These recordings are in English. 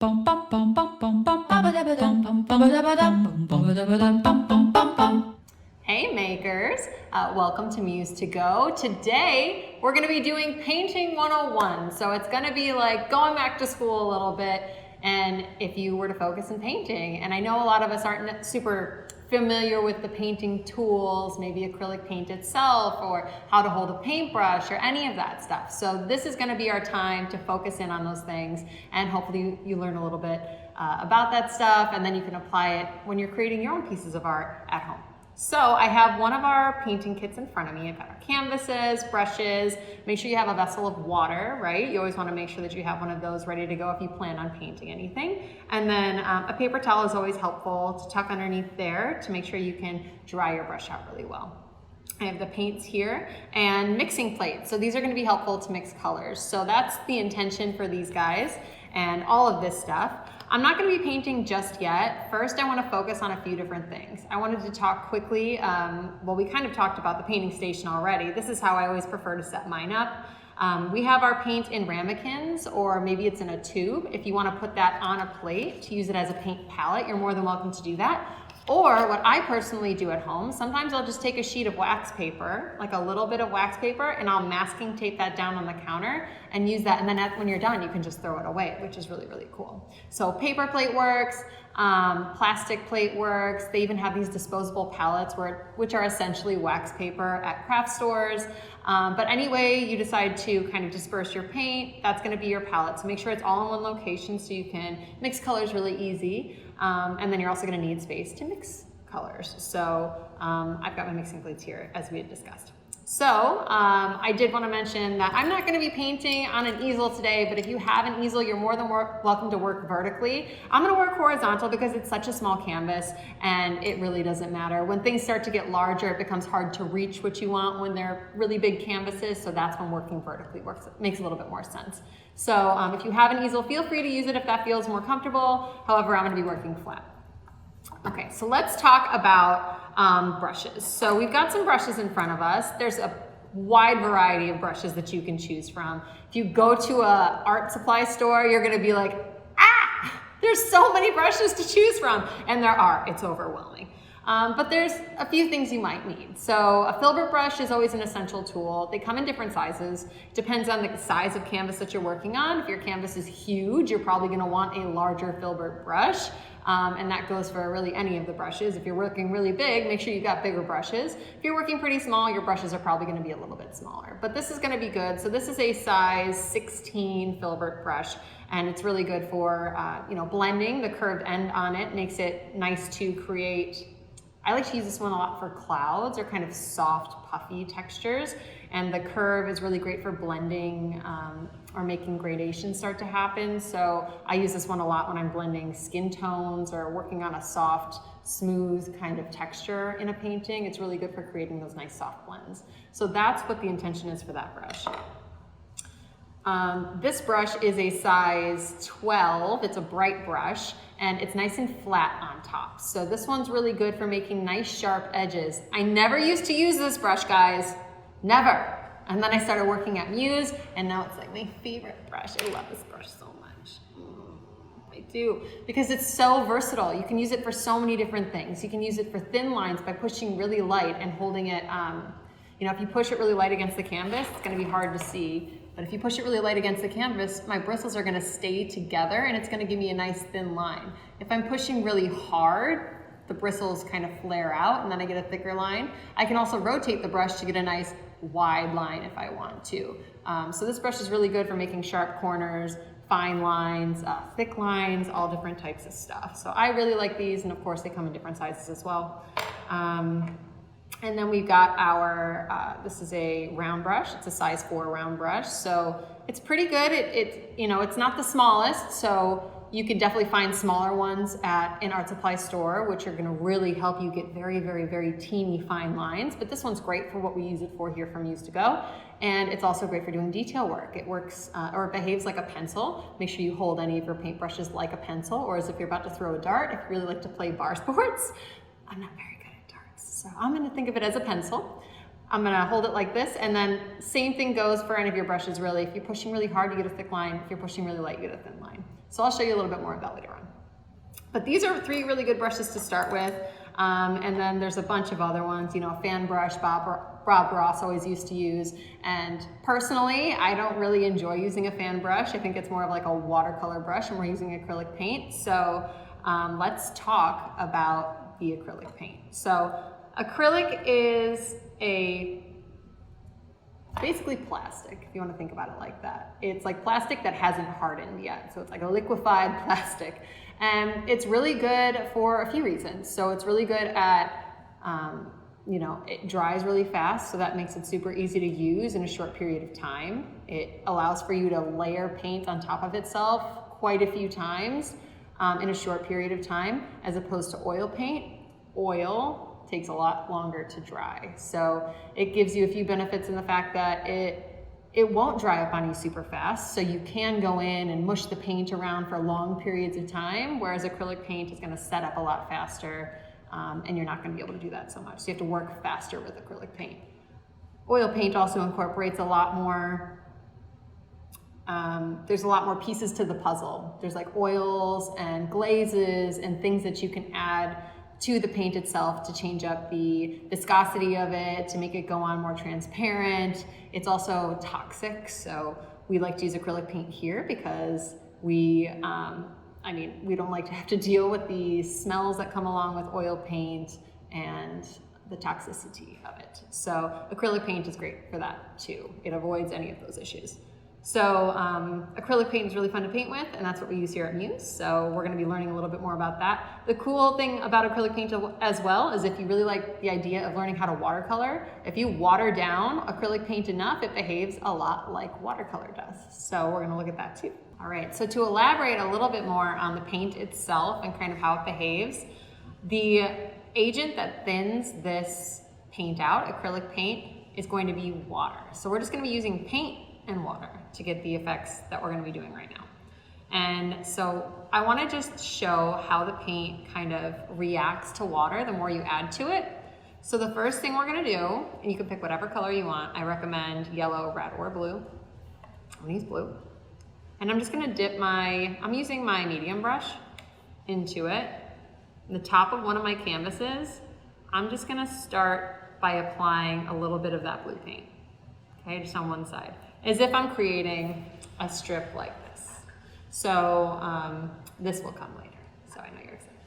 Hey makers, welcome to Muse to Go. Today we're going to be doing Painting 101. So it's going to be like going back to school a little bit, and if you were to focus in painting. And I know a lot of us aren't super familiar with the painting tools, maybe acrylic paint itself, or how to hold a paintbrush, or any of that stuff. So this is going to be our time to focus in on those things, and hopefully you learn a little bit about that stuff, and then you can apply it when you're creating your own pieces of art at home. So I have one of our painting kits in front of me. I've got our canvases, brushes. Make sure you have a vessel of water, right? You always want to make sure that you have one of those ready to go if you plan on painting anything. And then a paper towel is always helpful to tuck underneath there to make sure you can dry your brush out really well. I have the paints here and mixing plates. So these are going to be helpful to mix colors. So that's the intention for these guys and all of this stuff. I'm not going to be painting just yet. First, I want to focus on a few different things. I wanted to talk quickly, well, we kind of talked about the painting station already. This is how I always prefer to set mine up. We have our paint in ramekins, or maybe it's in a tube. If you want to put that on a plate to use it as a paint palette, you're more than welcome to do that. Or what I personally do at home, sometimes I'll just take a sheet of wax paper, like a little bit of wax paper, and I'll masking tape that down on the counter and use that. And then when you're done, you can just throw it away, which is really, really cool. So paper plate works, plastic plate works. They even have these disposable palettes which are essentially wax paper at craft stores. But anyway, you decide to kind of disperse your paint, that's gonna be your palette. So make sure it's all in one location so you can mix colors really easy. And then you're also gonna need space to mix colors. So I've got my mixing plates here as we had discussed. So I did want to mention that I'm not going to be painting on an easel today, but if you have an easel, you're more than welcome to work vertically. I'm going to work horizontal because it's such a small canvas and it really doesn't matter. When things start to get larger, it becomes hard to reach what you want when they're really big canvases, so that's when working vertically makes a little bit more sense. So if you have an easel, feel free to use it if that feels more comfortable. However, I'm going to be working flat. Okay, so let's talk about brushes. So we've got some brushes in front of us. There's a wide variety of brushes that you can choose from. If you go to a art supply store, you're gonna be like, ah, there's so many brushes to choose from. And there are, it's overwhelming. But there's a few things you might need. So a filbert brush is always an essential tool. They come in different sizes. Depends on the size of canvas that you're working on. If your canvas is huge, you're probably gonna want a larger filbert brush. And that goes for really any of the brushes. If you're working really big, make sure you've got bigger brushes. If you're working pretty small, your brushes are probably gonna be a little bit smaller. But this is gonna be good. So this is a size 16 filbert brush, and it's really good for blending. The curved end on it makes it nice to create. I like to use this one a lot for clouds or kind of soft, puffy textures. And the curve is really great for blending or making gradations start to happen. So I use this one a lot when I'm blending skin tones or working on a soft, smooth kind of texture in a painting. It's really good for creating those nice soft blends. So that's what the intention is for that brush. This brush is a size 12. It's a bright brush, and it's nice and flat on top. So this one's really good for making nice sharp edges. I never used to use this brush, guys. Never. And then I started working at Muse, and now it's like my favorite brush. I love this brush so much. I do, because it's so versatile. You can use it for so many different things. You can use it for thin lines by pushing really light and holding it, if you push it really light against the canvas, it's gonna be hard to see. But if you push it really light against the canvas, my bristles are gonna stay together and it's gonna give me a nice thin line. If I'm pushing really hard, the bristles kind of flare out and then I get a thicker line. I can also rotate the brush to get a nice wide line if I want to. So this brush is really good for making sharp corners, fine lines, thick lines, all different types of stuff. So I really like these, and of course they come in different sizes as well. And then we've got our, this is a round brush. It's a size 4 round brush. So it's pretty good. It's not the smallest, so you can definitely find smaller ones at an art supply store, which are gonna really help you get very, very, very teeny fine lines. But this one's great for what we use it for here from Muse to Go. And it's also great for doing detail work. It works, or it behaves like a pencil. Make sure you hold any of your paintbrushes like a pencil, or as if you're about to throw a dart, if you really like to play bar sports. I'm not very good at darts, so I'm gonna think of it as a pencil. I'm gonna hold it like this, and then same thing goes for any of your brushes really. If you're pushing really hard, you get a thick line. If you're pushing really light, you get a thin line. So I'll show you a little bit more of that later on. But these are 3 really good brushes to start with. And then there's a bunch of other ones, you know, a fan brush, Bob Ross always used to use. And personally, I don't really enjoy using a fan brush. I think it's more of like a watercolor brush, and we're using acrylic paint. So let's talk about the acrylic paint. So acrylic is basically plastic, if you want to think about it like that. It's like plastic that hasn't hardened yet. So it's like a liquefied plastic. And it's really good for a few reasons. So it's really good at, you know, it dries really fast, so that makes it super easy to use in a short period of time. It allows for you to layer paint on top of itself quite a few times in a short period of time, as opposed to oil paint. Oil takes a lot longer to dry. So it gives you a few benefits in the fact that it won't dry up on you super fast, so you can go in and mush the paint around for long periods of time, whereas acrylic paint is going to set up a lot faster, and you're not going to be able to do that so much. So you have to work faster with acrylic paint. Oil paint also incorporates a lot more, there's a lot more pieces to the puzzle. There's like oils and glazes and things that you can add to the paint itself to change up the viscosity of it, to make it go on more transparent. It's also toxic, so we like to use acrylic paint here because we don't like to have to deal with the smells that come along with oil paint and the toxicity of it. So acrylic paint is great for that too. It avoids any of those issues. So acrylic paint is really fun to paint with, and that's what we use here at Muse. So we're going to be learning a little bit more about that. The cool thing about acrylic paint as well is if you really like the idea of learning how to watercolor, if you water down acrylic paint enough, it behaves a lot like watercolor does. So we're going to look at that too. All right, so to elaborate a little bit more on the paint itself and kind of how it behaves, the agent that thins this paint out, acrylic paint, is going to be water. So we're just going to be using paint and water to get the effects that we're going to be doing right now. And so I want to just show how the paint kind of reacts to water the more you add to it. So the first thing we're going to do, and you can pick whatever color you want. I recommend yellow, red, or blue. I'm going to use blue. And I'm just going to dip I'm using my medium brush into it. In the top of one of my canvases, I'm just going to start by applying a little bit of that blue paint. Okay, just on one side, as if I'm creating a strip like this. So this will come later, so I know you're excited.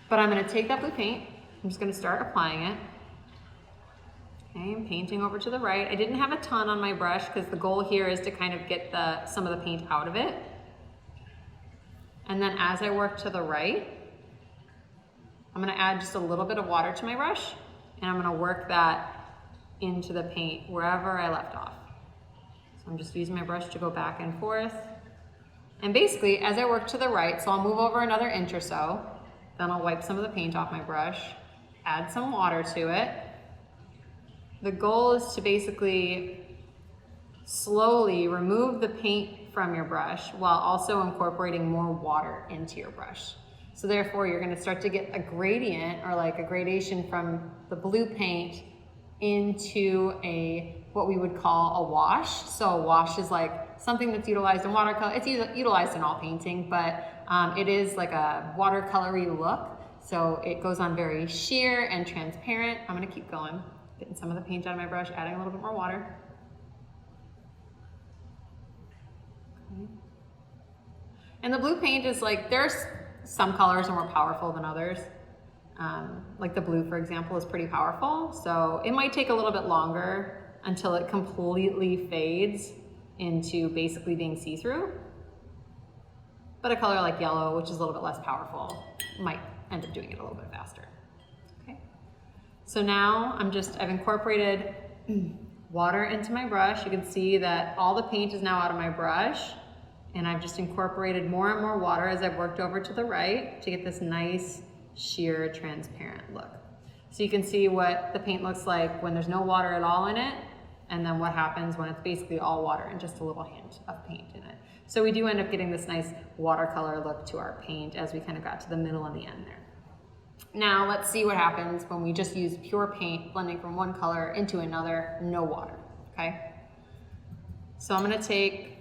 But I'm going to take that blue paint, I'm just going to start applying it. Okay, I'm painting over to the right. I didn't have a ton on my brush because the goal here is to kind of get some of the paint out of it. And then as I work to the right, I'm going to add just a little bit of water to my brush, and I'm going to work that into the paint wherever I left off. So I'm just using my brush to go back and forth. And basically, as I work to the right, so I'll move over another inch or so, then I'll wipe some of the paint off my brush, add some water to it. The goal is to basically slowly remove the paint from your brush while also incorporating more water into your brush. So therefore, you're going to start to get a gradient, or like a gradation from the blue paint into what we would call a wash. So a wash is like something that's utilized in watercolor. It's utilized in all painting, but it is like a watercolory look. So it goes on very sheer and transparent. I'm going to keep going, getting some of the paint out of my brush, adding a little bit more water. Okay. And the blue paint is like, there's some colors are more powerful than others. Like the blue, for example, is pretty powerful. So it might take a little bit longer until it completely fades into basically being see-through. But a color like yellow, which is a little bit less powerful, might end up doing it a little bit faster. Okay. So now I've incorporated water into my brush. You can see that all the paint is now out of my brush, and I've just incorporated more and more water as I've worked over to the right to get this nice sheer, transparent look. So you can see what the paint looks like when there's no water at all in it, and then what happens when it's basically all water and just a little hint of paint in it. So we do end up getting this nice watercolor look to our paint as we kind of got to the middle and the end there. Now let's see what happens when we just use pure paint, blending from one color into another, no water, okay? So I'm gonna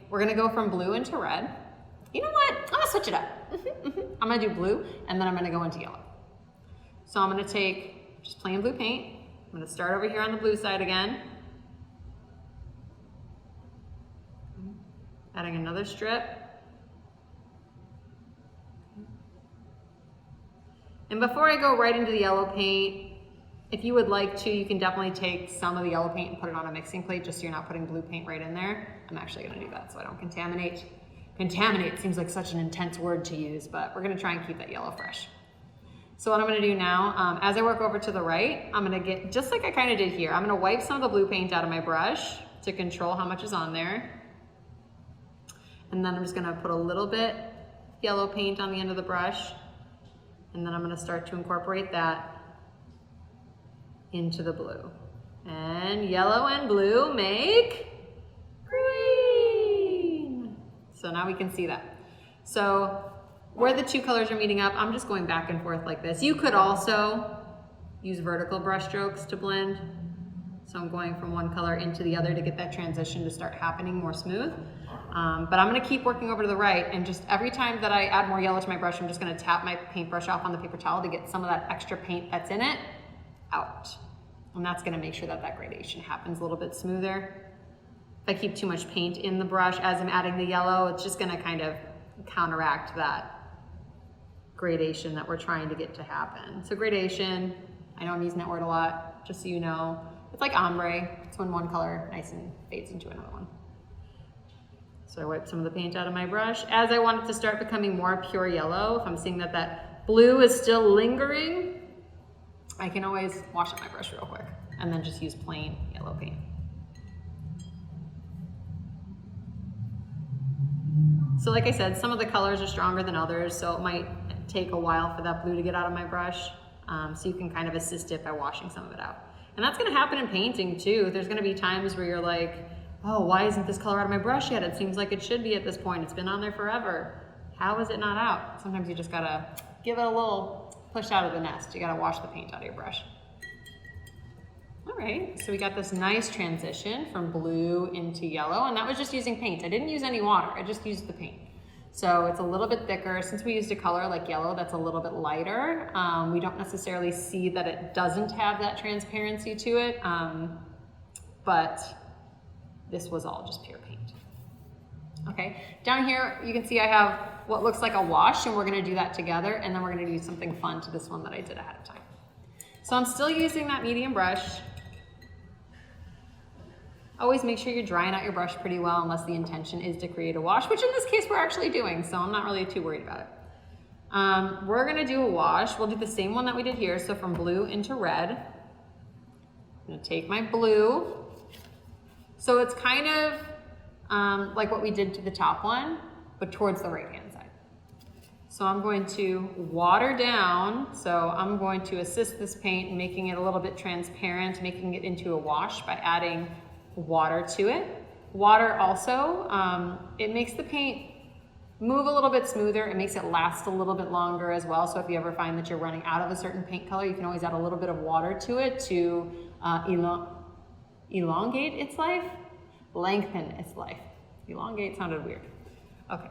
we're gonna go from blue into red. You know what? I'm gonna switch it up. I'm gonna do blue, and then I'm gonna go into yellow. So I'm gonna take just plain blue paint. I'm gonna start over here on the blue side again. Adding another strip. And before I go right into the yellow paint, if you would like to, you can definitely take some of the yellow paint and put it on a mixing plate just so you're not putting blue paint right in there. I'm actually gonna do that so I don't contaminate. Contaminate seems like such an intense word to use, but we're gonna try and keep that yellow fresh. So what I'm gonna do now, as I work over to the right, I'm gonna get, just like I kinda did here, I'm gonna wipe some of the blue paint out of my brush to control how much is on there. And then I'm just gonna put a little bit yellow paint on the end of the brush. And then I'm gonna start to incorporate that into the blue. And yellow and blue make green. So now we can see that. So where the two colors are meeting up, I'm just going back and forth like this. You could also use vertical brush strokes to blend. So I'm going from one color into the other to get that transition to start happening more smooth. But I'm gonna keep working over to the right, and just every time that I add more yellow to my brush, I'm just gonna tap my paintbrush off on the paper towel to get some of that extra paint that's in it out. And that's gonna make sure that that gradation happens a little bit smoother. If I keep too much paint in the brush as I'm adding the yellow, it's just gonna kind of counteract that gradation that we're trying to get to happen. So gradation, I know I'm using that word a lot, just so you know. It's like ombre. It's when one color nice and fades into another one. So I wipe some of the paint out of my brush. As I want it to start becoming more pure yellow, if I'm seeing that that blue is still lingering, I can always wash up my brush real quick and then just use plain yellow paint. So like I said, some of the colors are stronger than others, so it might take a while for that blue to get out of my brush. So you can kind of assist it by washing some of it out. And that's gonna happen in painting too. There's gonna be times where you're like, oh, why isn't this color out of my brush yet? It seems like it should be at this point. It's been on there forever. How is it not out? Sometimes you just gotta give it a little push out of the nest. You gotta wash the paint out of your brush. All right, so we got this nice transition from blue into yellow, and that was just using paint. I didn't use any water, I just used the paint. So it's a little bit thicker. Since we used a color like yellow that's a little bit lighter, we don't necessarily see that it doesn't have that transparency to it, but this was all just pure paint. Okay, down here you can see I have what looks like a wash, and we're gonna do that together, and then we're gonna do something fun to this one that I did ahead of time. So I'm still using that medium brush. Always make sure you're drying out your brush pretty well unless the intention is to create a wash, which in this case we're actually doing, so I'm not really too worried about it. We're gonna do a wash. We'll do the same one that we did here, so from blue into red. I'm gonna take my blue. So it's kind of like what we did to the top one, but towards the right-hand side. So I'm going to water down. So I'm going to assist this paint in making it a little bit transparent, making it into a wash by adding water to it. Water also, it makes the paint move a little bit smoother. It makes it last a little bit longer as well. So if you ever find that you're running out of a certain paint color, you can always add a little bit of water to it to elongate its life, lengthen its life. Elongate sounded weird. Okay.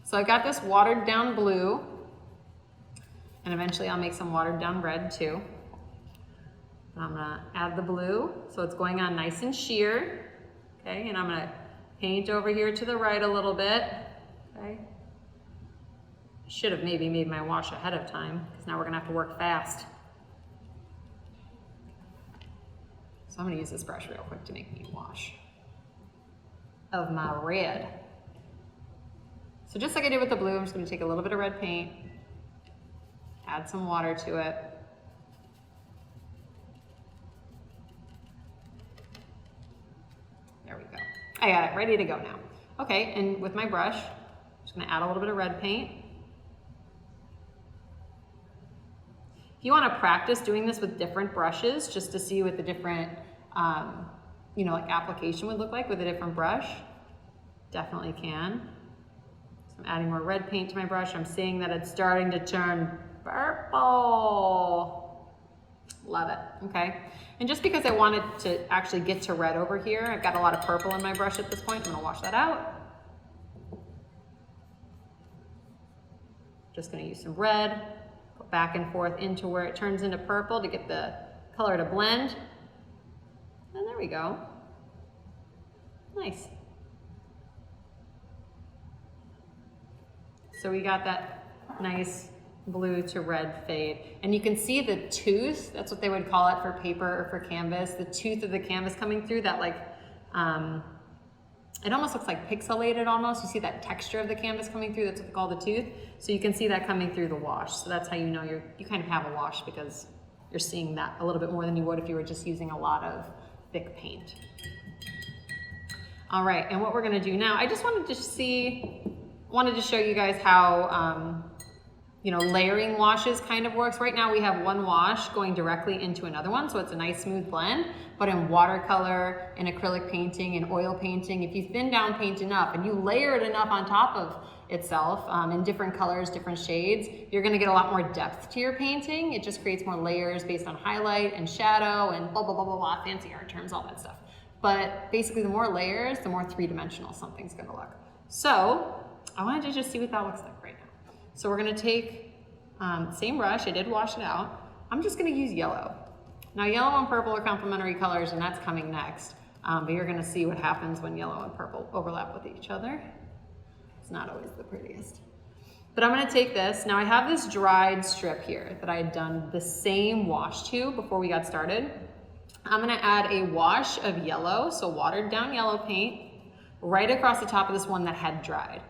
So I've got this watered down blue, and eventually I'll make some watered down red too. And I'm gonna add the blue, so it's going on nice and sheer. Okay, and I'm gonna paint over here to the right a little bit. Okay. I should have maybe made my wash ahead of time, because now we're gonna have to work fast. So I'm gonna use this brush real quick to make me a wash of my red. So just like I did with the blue, I'm just gonna take a little bit of red paint, add some water to it. There we go. I got it ready to go now. Okay, and with my brush, I'm just gonna add a little bit of red paint. If you wanna practice doing this with different brushes, just to see what the different, like application would look like with a different brush, definitely can. So I'm adding more red paint to my brush. I'm seeing that it's starting to turn purple. Love it, okay. And just because I wanted to actually get to red over here, I've got a lot of purple in my brush at this point. I'm gonna wash that out. Just gonna use some red, go back and forth into where it turns into purple to get the color to blend. And there we go. Nice. So we got that nice blue to red fade. And you can see the tooth, that's what they would call it for paper or for canvas, the tooth of the canvas coming through, that like, it almost looks like pixelated almost. You see that texture of the canvas coming through, that's what they call the tooth. So you can see that coming through the wash. So that's how you know you kind of have a wash, because you're seeing that a little bit more than you would if you were just using a lot of thick paint. All right, and what we're gonna do now, I just wanted to show you guys how layering washes kind of works. Right now we have one wash going directly into another one, so it's a nice smooth blend. But in watercolor, in acrylic painting, in oil painting, if you thin down paint enough and you layer it enough on top of itself in different colors, different shades, you're gonna get a lot more depth to your painting. It just creates more layers based on highlight and shadow and blah, blah, blah, blah, blah, fancy art terms, all that stuff. But basically the more layers, the more three-dimensional something's gonna look. So I wanted to just see what that looks like right now. So we're gonna take same brush, I did wash it out. I'm just gonna use yellow. Now yellow and purple are complementary colors, and that's coming next. But you're gonna see what happens when yellow and purple overlap with each other. It's not always the prettiest. But I'm gonna take this. Now I have this dried strip here that I had done the same wash to before we got started. I'm gonna add a wash of yellow, so watered down yellow paint, right across the top of this one that had dried.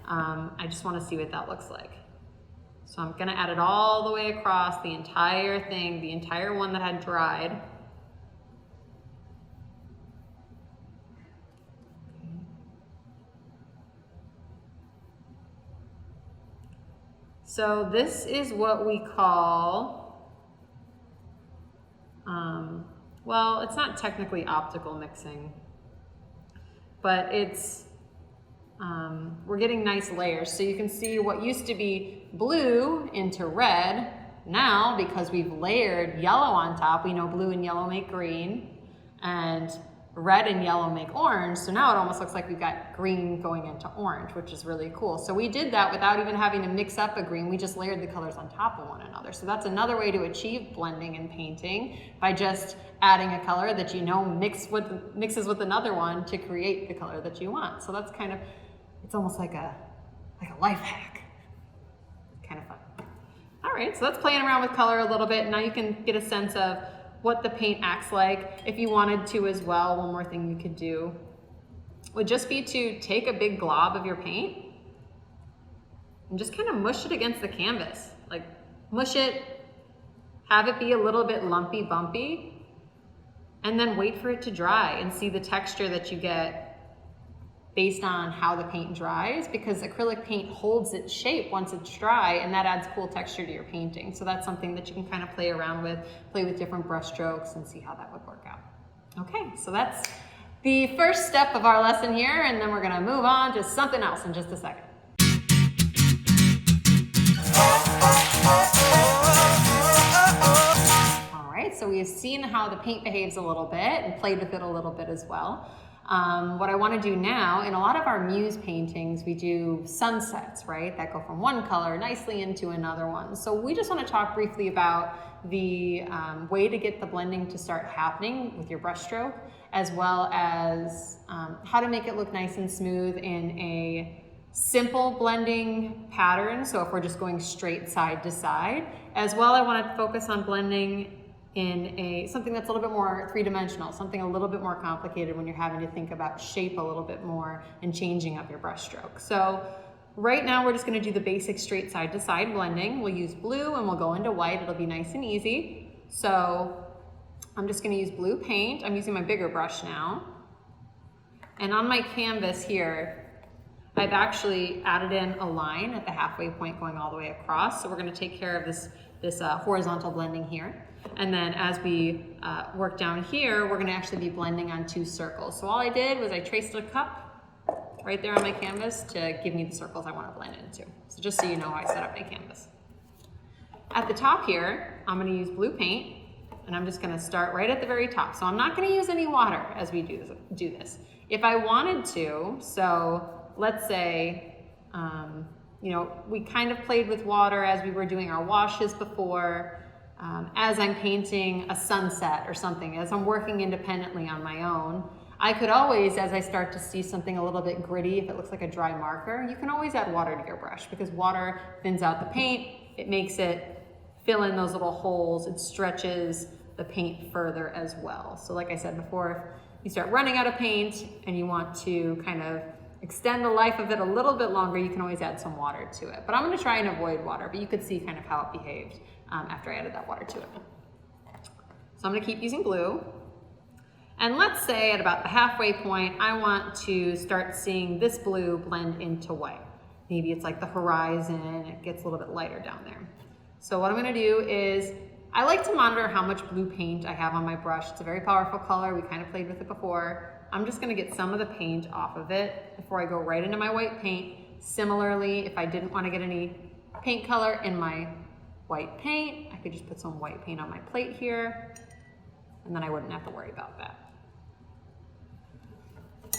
I just wanna see what that looks like. So I'm gonna add it all the way across the entire thing, the entire one that had dried. So this is what we call, well, it's not technically optical mixing, but it's, we're getting nice layers. So you can see what used to be blue into red. Now, because we've layered yellow on top, we know blue and yellow make green, and red and yellow make orange. So now it almost looks like we've got green going into orange, which is really cool. So we did that without even having to mix up a green. We just layered the colors on top of one another. So that's another way to achieve blending in painting, by just adding a color that you know mixes with another one to create the color that you want. So that's kind of, it's almost like a life hack. Kind of fun. All right, so that's playing around with color a little bit. Now you can get a sense of what the paint acts like. If you wanted to as well, one more thing you could do would just be to take a big glob of your paint and just kind of mush it against the canvas. Like mush it, have it be a little bit lumpy, bumpy, and then wait for it to dry and see the texture that you get based on how the paint dries, because acrylic paint holds its shape once it's dry, and that adds cool texture to your painting. So that's something that you can kind of play around with, play with different brush strokes and see how that would work out. Okay, so that's the first step of our lesson here, and then we're gonna move on to something else in just a second. All right, so we have seen how the paint behaves a little bit and played with it a little bit as well. What I want to do now, in a lot of our muse paintings, we do sunsets, right? That go from one color nicely into another one. So we just want to talk briefly about the way to get the blending to start happening with your brush stroke, as well as how to make it look nice and smooth in a simple blending pattern. So if we're just going straight side to side, as well, I want to focus on blending in something that's a little bit more three-dimensional, something a little bit more complicated when you're having to think about shape a little bit more and changing up your brush stroke. So right now we're just going to do the basic straight side to side blending. We'll use blue and we'll go into white. It'll be nice and easy. So I'm just going to use blue paint. I'm using my bigger brush now. And on my canvas here, I've actually added in a line at the halfway point going all the way across. So we're going to take care of this horizontal blending here. And then as we work down here, we're gonna actually be blending on two circles. So all I did was I traced a cup right there on my canvas to give me the circles I wanna blend into. So just so you know how I set up my canvas. at the top here, I'm gonna use blue paint, and I'm just gonna start right at the very top. So I'm not gonna use any water as we do this. If I wanted to, so let's say, you know, we kind of played with water as we were doing our washes before, as I'm painting a sunset or something, as I'm working independently on my own, I could always, as I start to see something a little bit gritty, if it looks like a dry marker, you can always add water to your brush because water thins out the paint, it makes it fill in those little holes, it stretches the paint further as well. So like I said before, if you start running out of paint and you want to kind of extend the life of it a little bit longer, you can always add some water to it. But I'm gonna try and avoid water, but you could see kind of how it behaved after I added that water to it. So I'm gonna keep using blue. And let's say at about the halfway point, I want to start seeing this blue blend into white. Maybe it's like the horizon, it gets a little bit lighter down there. So what I'm gonna do is, I like to monitor how much blue paint I have on my brush. It's a very powerful color, we kind of played with it before. I'm just gonna get some of the paint off of it before I go right into my white paint. Similarly, if I didn't wanna get any paint color in my white paint, I could just put some white paint on my plate here, and then I wouldn't have to worry about that.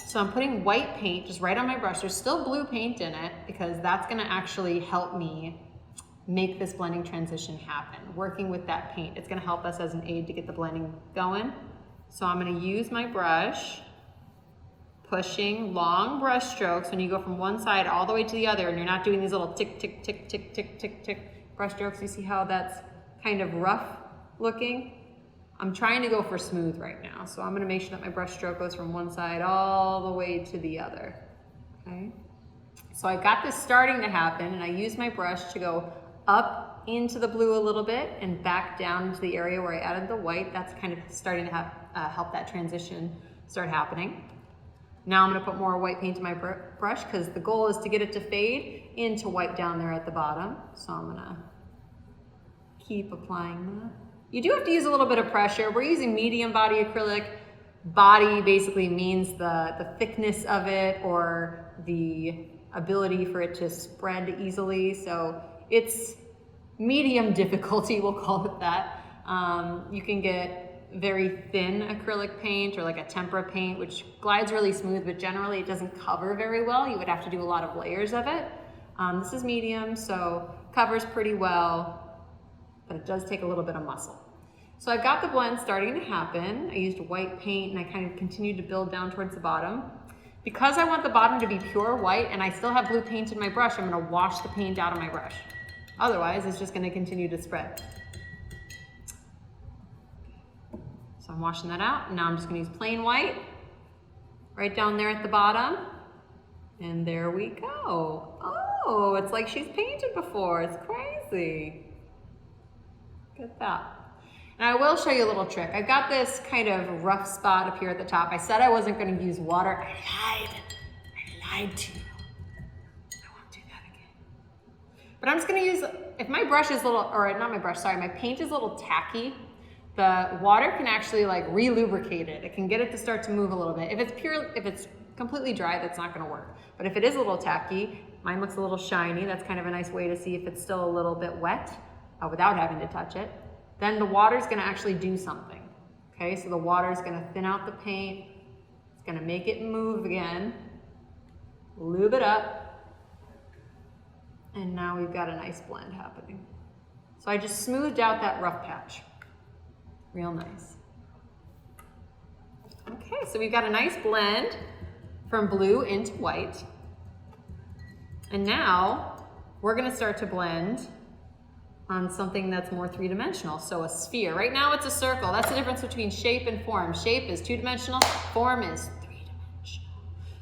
So I'm putting white paint just right on my brush. There's still blue paint in it because that's gonna actually help me make this blending transition happen. Working with that paint, it's gonna help us as an aid to get the blending going. So I'm gonna use my brush, pushing long brush strokes when you go from one side all the way to the other and you're not doing these little tick, tick, tick, tick, tick, tick, tick brush strokes. You see how that's kind of rough looking? I'm trying to go for smooth right now. So I'm gonna make sure that my brush stroke goes from one side all the way to the other, okay? So I got this starting to happen and I use my brush to go up into the blue a little bit and back down into the area where I added the white. That's kind of starting to have, help that transition start happening. Now I'm gonna put more white paint in my brush because the goal is to get it to fade into white down there at the bottom. So I'm gonna keep applying that. You do have to use a little bit of pressure. We're using medium body acrylic. Body basically means the thickness of it or the ability for it to spread easily. So it's medium difficulty, we'll call it that. You can get very thin acrylic paint or like a tempera paint, which glides really smooth, but generally it doesn't cover very well. You would have to do a lot of layers of it. This is medium, so covers pretty well, but it does take a little bit of muscle. So I've got the blend starting to happen. I used white paint and I kind of continued to build down towards the bottom. Because I want the bottom to be pure white and I still have blue paint in my brush, I'm gonna wash the paint out of my brush. Otherwise, it's just gonna continue to spread. So I'm washing that out, and now I'm just gonna use plain white right down there at the bottom. And there we go. Oh, it's like she's painted before. It's crazy. Look at that. And I will show you a little trick. I've got this kind of rough spot up here at the top. I said I wasn't going to use water. I lied to you. I won't do that again. But I'm just going to use, if my brush is a little, or not my brush, sorry, my paint is a little tacky, the water can actually like re-lubricate it. It can get it to start to move a little bit. If it's completely dry, that's not going to work. But if it is a little tacky, mine looks a little shiny. That's kind of a nice way to see if it's still a little bit wet without having to touch it. Then the water's gonna actually do something. Okay, so the water's gonna thin out the paint. It's gonna make it move again. Lube it up. And now we've got a nice blend happening. So I just smoothed out that rough patch. Real nice. Okay, so we've got a nice blend from blue into white. And now we're gonna start to blend on something that's more three-dimensional, so a sphere. Right now it's a circle. That's the difference between shape and form. Shape is two-dimensional, form is three-dimensional.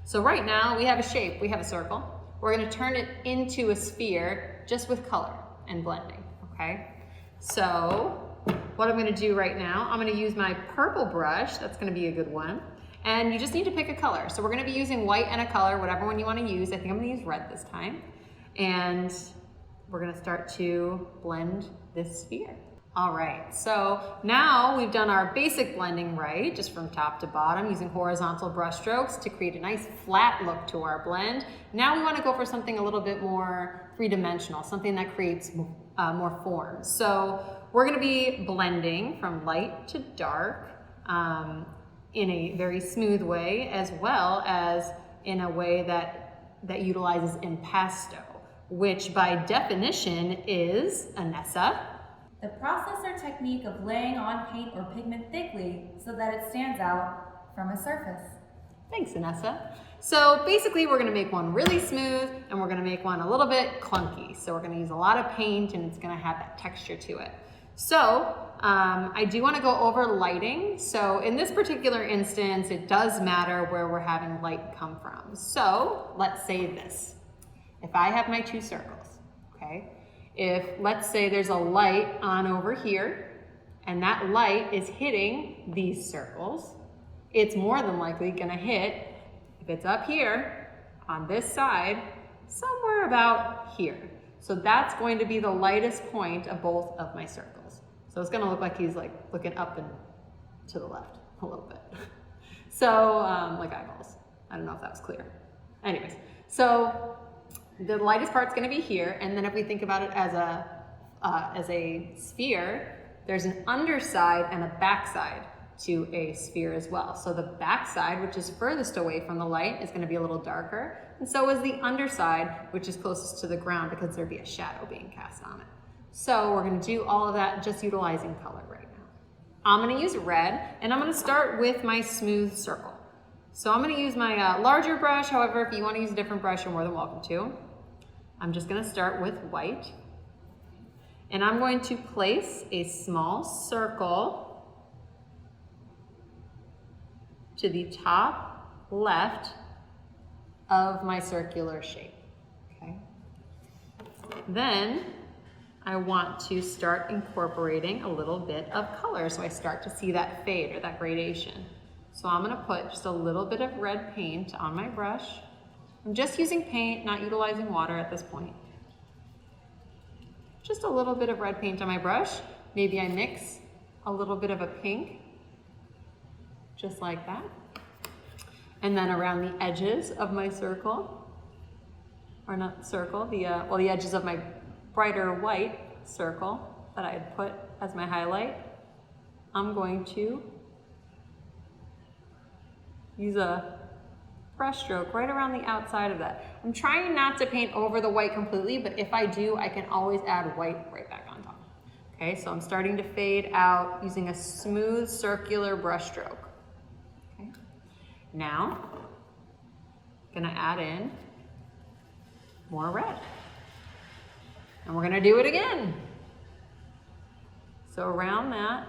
So right now we have a shape, we have a circle. We're gonna turn it into a sphere just with color and blending, okay? So what I'm gonna do right now, I'm gonna use my purple brush, that's gonna be a good one, and you just need to pick a color. So we're gonna be using white and a color, whatever one you wanna use. I think I'm gonna use red this time. And we're gonna start to blend this sphere. All right, so now we've done our basic blending right, just from top to bottom, using horizontal brush strokes to create a nice flat look to our blend. Now we wanna go for something a little bit more three-dimensional, something that creates more forms. So we're going to be blending from light to dark in a very smooth way, as well as in a way that utilizes impasto, which by definition is, Anessa, the process or technique of laying on paint or pigment thickly so that it stands out from a surface. Thanks, Anessa. So basically we're gonna make one really smooth and we're gonna make one a little bit clunky. So we're gonna use a lot of paint and it's gonna have that texture to it. So I do wanna go over lighting. So in this particular instance, it does matter where we're having light come from. So let's say this. If I have my two circles, okay? If, let's say there's a light on over here and that light is hitting these circles, it's more than likely gonna hit, if it's up here on this side, somewhere about here. So that's going to be the lightest point of both of my circles. So it's gonna look like he's like looking up and to the left a little bit. So like eyeballs. I don't know if that was clear. Anyways, so the lightest part's gonna be here, and then if we think about it as a sphere, there's an underside and a backside to a sphere as well. So the backside, which is furthest away from the light, is gonna be a little darker, and so is the underside, which is closest to the ground because there'd be a shadow being cast on it. So we're gonna do all of that just utilizing color right now. I'm gonna use red, and I'm gonna start with my smooth circle. So I'm gonna use my larger brush. However, if you wanna use a different brush, you're more than welcome to. I'm just gonna start with white. And I'm going to place a small circle to the top left of my circular shape, okay? Then I want to start incorporating a little bit of color so I start to see that fade or that gradation. So I'm gonna put just a little bit of red paint on my brush. I'm just using paint, not utilizing water at this point. Just a little bit of red paint on my brush. Maybe I mix a little bit of a pink, just like that. And then around the edges of my circle, or not circle, the edges of my brighter white circle that I had put as my highlight, I'm going to use a brush stroke right around the outside of that. I'm trying not to paint over the white completely, but if I do, I can always add white right back on top. Okay, so I'm starting to fade out using a smooth circular brush stroke. Okay. Now, I'm gonna add in more red. And we're gonna do it again. So around that,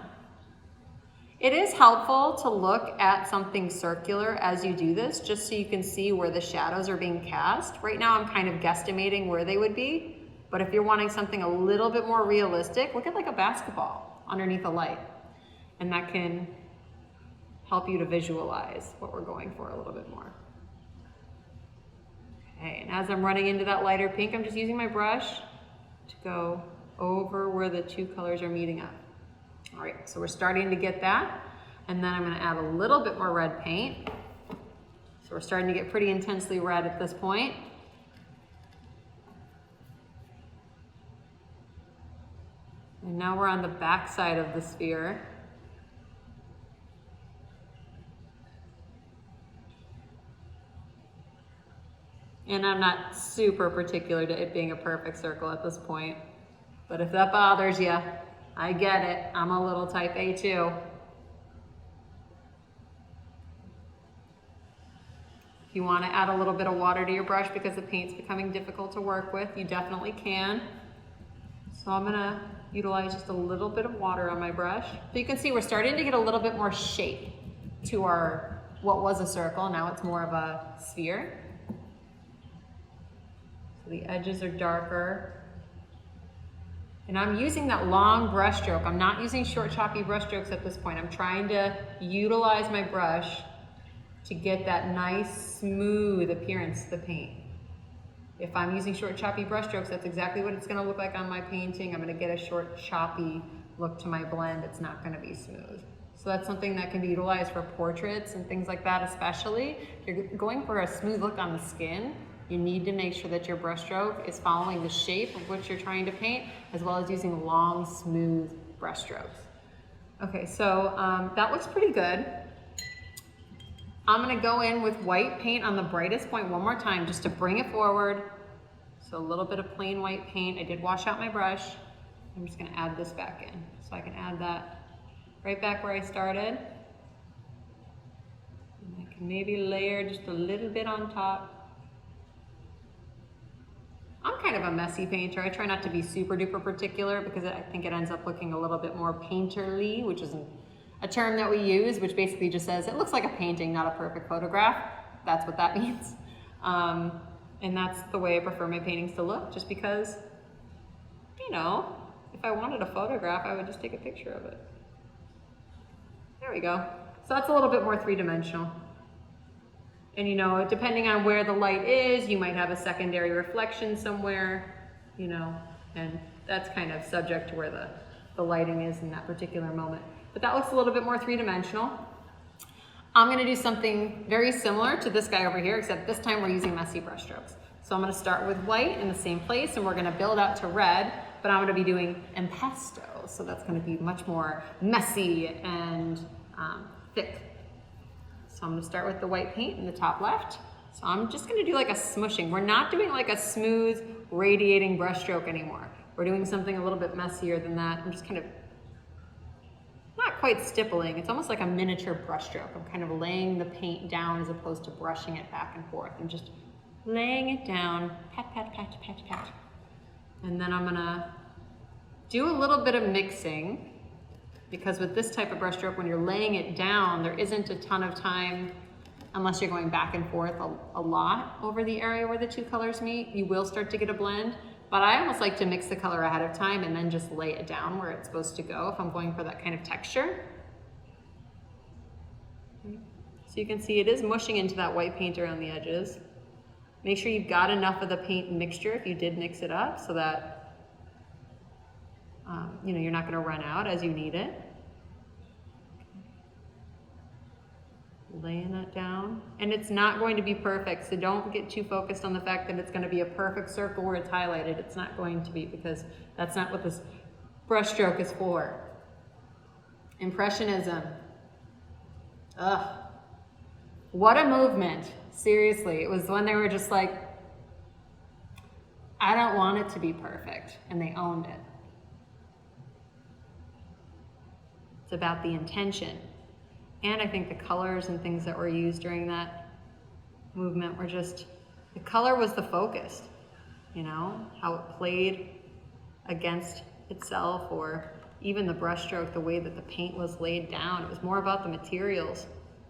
it is helpful to look at something circular as you do this, just so you can see where the shadows are being cast. Right now I'm kind of guesstimating where they would be, but if you're wanting something a little bit more realistic, look at like a basketball underneath a light. And that can help you to visualize what we're going for a little bit more. Okay, and as I'm running into that lighter pink, I'm just using my brush to go over where the two colors are meeting up. All right, so we're starting to get that. And then I'm gonna add a little bit more red paint. So we're starting to get pretty intensely red at this point. And now we're on the back side of the sphere. And I'm not super particular to it being a perfect circle at this point. But if that bothers you, I get it. I'm a little type A too. If you want to add a little bit of water to your brush because the paint's becoming difficult to work with, you definitely can. So I'm going to utilize just a little bit of water on my brush. So you can see we're starting to get a little bit more shape to our, what was a circle, now it's more of a sphere. So the edges are darker. And I'm using that long brush stroke. I'm not using short, choppy brush strokes at this point. I'm trying to utilize my brush to get that nice, smooth appearance to the paint. If I'm using short, choppy brush strokes, that's exactly what it's gonna look like on my painting. I'm gonna get a short, choppy look to my blend. It's not gonna be smooth. So that's something that can be utilized for portraits and things like that, especially. If you're going for a smooth look on the skin, You need to make sure that your brushstroke is following the shape of what you're trying to paint, as well as using long, smooth brushstrokes. Okay, so that looks pretty good. I'm gonna go in with white paint on the brightest point one more time just to bring it forward. So a little bit of plain white paint. I did wash out my brush. I'm just gonna add this back in. So I can add that right back where I started. And I can maybe layer just a little bit on top. I'm kind of a messy painter. I try not to be super duper particular because I think it ends up looking a little bit more painterly, which is a term that we use, which basically just says it looks like a painting, not a perfect photograph. That's what that means. And that's the way I prefer my paintings to look, just because, you know, if I wanted a photograph, I would just take a picture of it. There we go. So that's a little bit more three-dimensional. And you know, depending on where the light is, you might have a secondary reflection somewhere, you know, and that's kind of subject to where the lighting is in that particular moment. But that looks a little bit more three-dimensional. I'm gonna do something very similar to this guy over here, except this time we're using messy brush strokes. So I'm gonna start with white in the same place, and we're gonna build out to red, but I'm gonna be doing impasto. So that's gonna be much more messy and thick. So I'm gonna start with the white paint in the top left. So I'm just gonna do like a smushing. We're not doing like a smooth, radiating brush stroke anymore. We're doing something a little bit messier than that. I'm just kind of, not quite stippling. It's almost like a miniature brush stroke. I'm kind of laying the paint down as opposed to brushing it back and forth. I'm just laying it down, pat, pat, pat, pat, pat. And then I'm gonna do a little bit of mixing, because with this type of brush stroke, when you're laying it down, there isn't a ton of time, unless you're going back and forth a lot over the area where the two colors meet. You will start to get a blend, but I almost like to mix the color ahead of time and then just lay it down where it's supposed to go if I'm going for that kind of texture. So you can see it is mushing into that white paint around the edges. Make sure you've got enough of the paint mixture if you did mix it up, so that you know, you're not going to run out as you need it. Laying that down. And it's not going to be perfect, so don't get too focused on the fact that it's going to be a perfect circle where it's highlighted. It's not going to be, because that's not what this brush stroke is for. Impressionism. Ugh. What a movement. Seriously, it was when they were just like, I don't want it to be perfect, and they owned it. It's about the intention. And I think the colors and things that were used during that movement were just, the color was the focus, you know, how it played against itself, or even the brush stroke, the way that the paint was laid down. It was more about the materials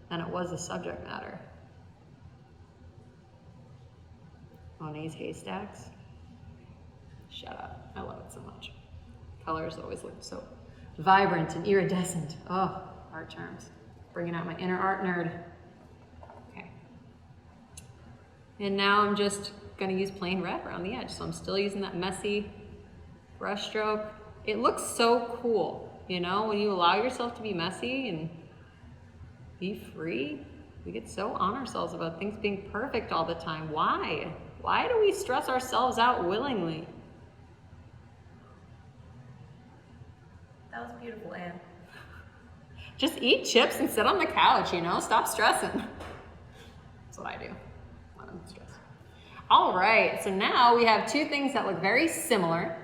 than it was the subject matter. Monet's haystacks. Shut up, I love it so much. Colors always look so vibrant and iridescent. Oh, art terms. Bringing out my inner art nerd. Okay. And now I'm just gonna use plain red around the edge. So I'm still using that messy brush stroke. It looks so cool, you know, when you allow yourself to be messy and be free. We get so on ourselves about things being perfect all the time. Why? Why do we stress ourselves out willingly? That was beautiful, Anne. Just eat chips and sit on the couch, you know? Stop stressing. That's what I do when I'm stressed. All right, so now we have two things that look very similar.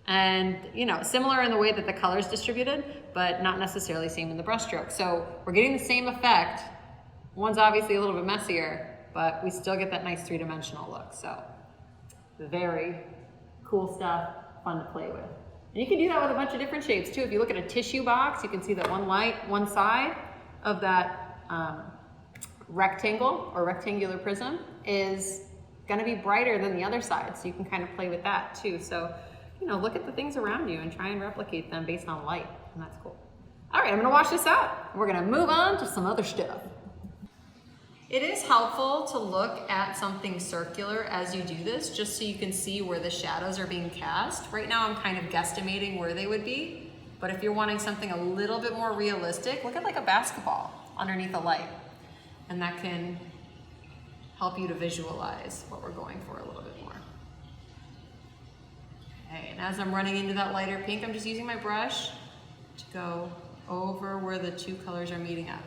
And, you know, similar in the way that the color's distributed, but not necessarily same in the brush stroke. So we're getting the same effect. One's obviously a little bit messier, but we still get that nice three-dimensional look. So very cool stuff, fun to play with. And you can do that with a bunch of different shapes too. If you look at a tissue box, you can see that one side of that rectangle or rectangular prism is gonna be brighter than the other side. So you can kind of play with that too. So, you know, look at the things around you and try and replicate them based on light, and that's cool. All right, I'm gonna wash this out. We're gonna move on to some other stuff. It is helpful to look at something circular as you do this, just so you can see where the shadows are being cast. Right now I'm kind of guesstimating where they would be, but if you're wanting something a little bit more realistic, look at like a basketball underneath a light. And that can help you to visualize what we're going for a little bit more. Okay, and as I'm running into that lighter pink, I'm just using my brush to go over where the two colors are meeting up.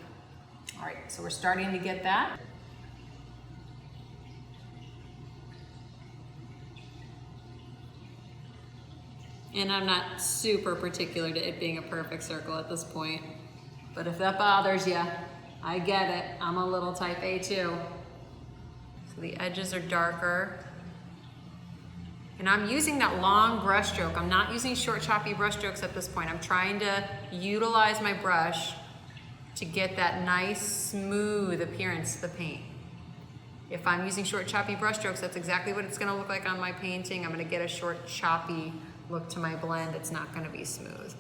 All right, so we're starting to get that. And I'm not super particular to it being a perfect circle at this point, but if that bothers you, I get it. I'm a little type A too. So the edges are darker. And I'm using that long brush stroke. I'm not using short, choppy brush strokes at this point. I'm trying to utilize my brush to get that nice, smooth appearance to the paint. If I'm using short, choppy brush strokes, that's exactly what it's gonna look like on my painting. I'm gonna get a short, choppy look to my blend. It's not gonna be smooth.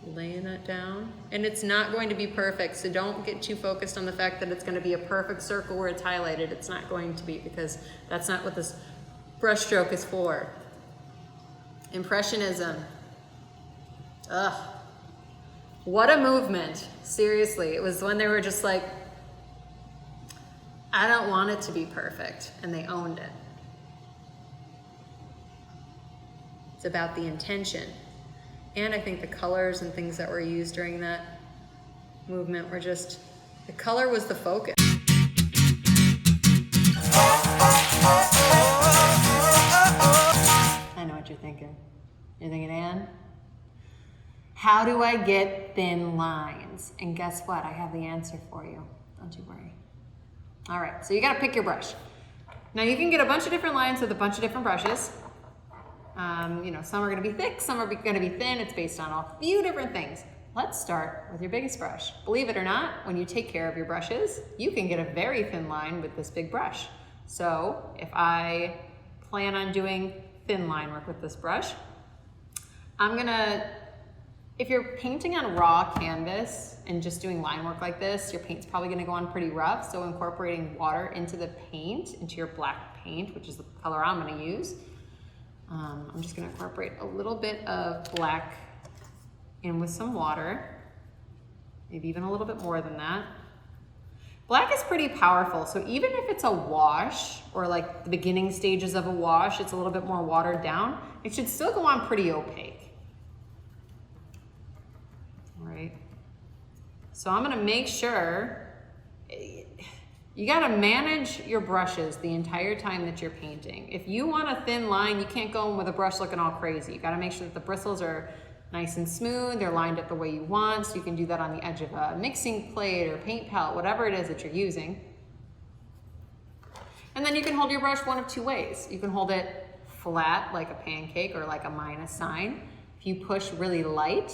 Laying that down. And it's not going to be perfect, so don't get too focused on the fact that it's gonna be a perfect circle where it's highlighted. It's not going to be, because that's not what this brush stroke is for. Impressionism. Ugh. What a movement. Seriously, it was when they were just like, I don't want it to be perfect, and they owned it. It's about the intention. And I think the colors and things that were used during that movement were just, the color was the focus. I know what you're thinking. You're thinking, Anne, how do I get thin lines? And guess what? I have the answer for you. Don't you worry. All right, so you gotta pick your brush. Now you can get a bunch of different lines with a bunch of different brushes. You know, some are gonna be thick, some are gonna be thin. It's based on a few different things. Let's start with your biggest brush. Believe it or not, when you take care of your brushes, you can get a very thin line with this big brush. So if I plan on doing thin line work with this brush, if you're painting on raw canvas and just doing line work like this, your paint's probably gonna go on pretty rough. So incorporating water into the paint, into your black paint, which is the color I'm gonna use, I'm just gonna incorporate a little bit of black in with some water, maybe even a little bit more than that. Black is pretty powerful, so even if it's a wash or like the beginning stages of a wash, it's a little bit more watered down, it should still go on pretty opaque. All right, so I'm gonna make sure, you gotta manage your brushes the entire time that you're painting. If you want a thin line, you can't go in with a brush looking all crazy. You gotta make sure that the bristles are nice and smooth, they're lined up the way you want, so you can do that on the edge of a mixing plate or paint palette, whatever it is that you're using. And then you can hold your brush one of two ways. You can hold it flat like a pancake or like a minus sign. If you push really light,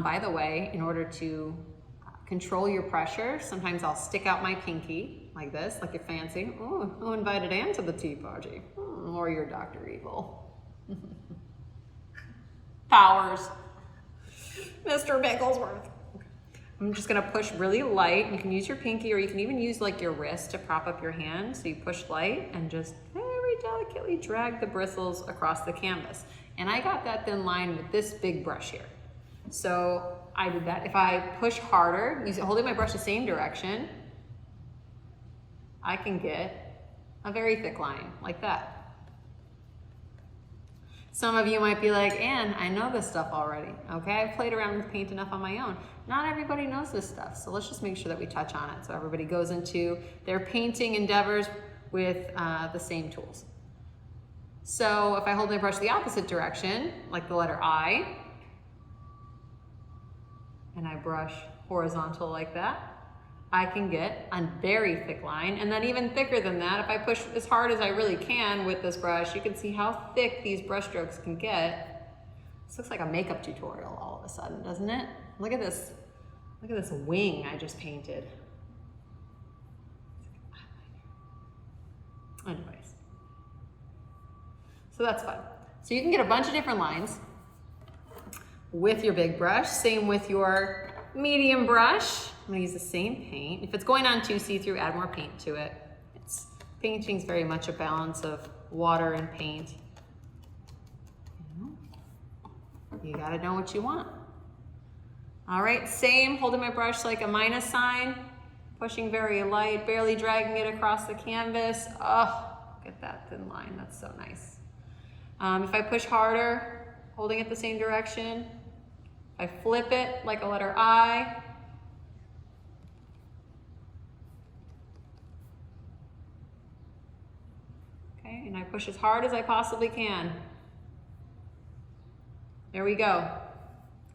by the way, in order to control your pressure, sometimes I'll stick out my pinky like this, like you're fancy. Oh, who invited Anne to the tea party? Or you're Dr. Evil. Powers. Mr. Bigglesworth. I'm just gonna push really light. You can use your pinky or you can even use like your wrist to prop up your hand. So you push light and just very delicately drag the bristles across the canvas. And I got that thin line with this big brush here. So I did that. If I push harder, holding my brush the same direction, I can get a very thick line like that. Some of you might be like, Anne, I know this stuff already, okay? I've played around with paint enough on my own. Not everybody knows this stuff, so let's just make sure that we touch on it so everybody goes into their painting endeavors with the same tools. So if I hold my brush the opposite direction, like the letter I, and I brush horizontal like that, I can get a very thick line, and then even thicker than that, if I push as hard as I really can with this brush, you can see how thick these brush strokes can get. This looks like a makeup tutorial all of a sudden, doesn't it? Look at this wing I just painted. Anyways, so that's fun. So you can get a bunch of different lines with your big brush, same with your medium brush. I'm gonna use the same paint. If it's going on too see-through, add more paint to it. Painting's very much a balance of water and paint. You gotta know what you want. All right, same, holding my brush like a minus sign. Pushing very light, barely dragging it across the canvas. Oh, look at that thin line, that's so nice. If I push harder, holding it the same direction, I flip it like a letter I. Okay, and I push as hard as I possibly can. There we go.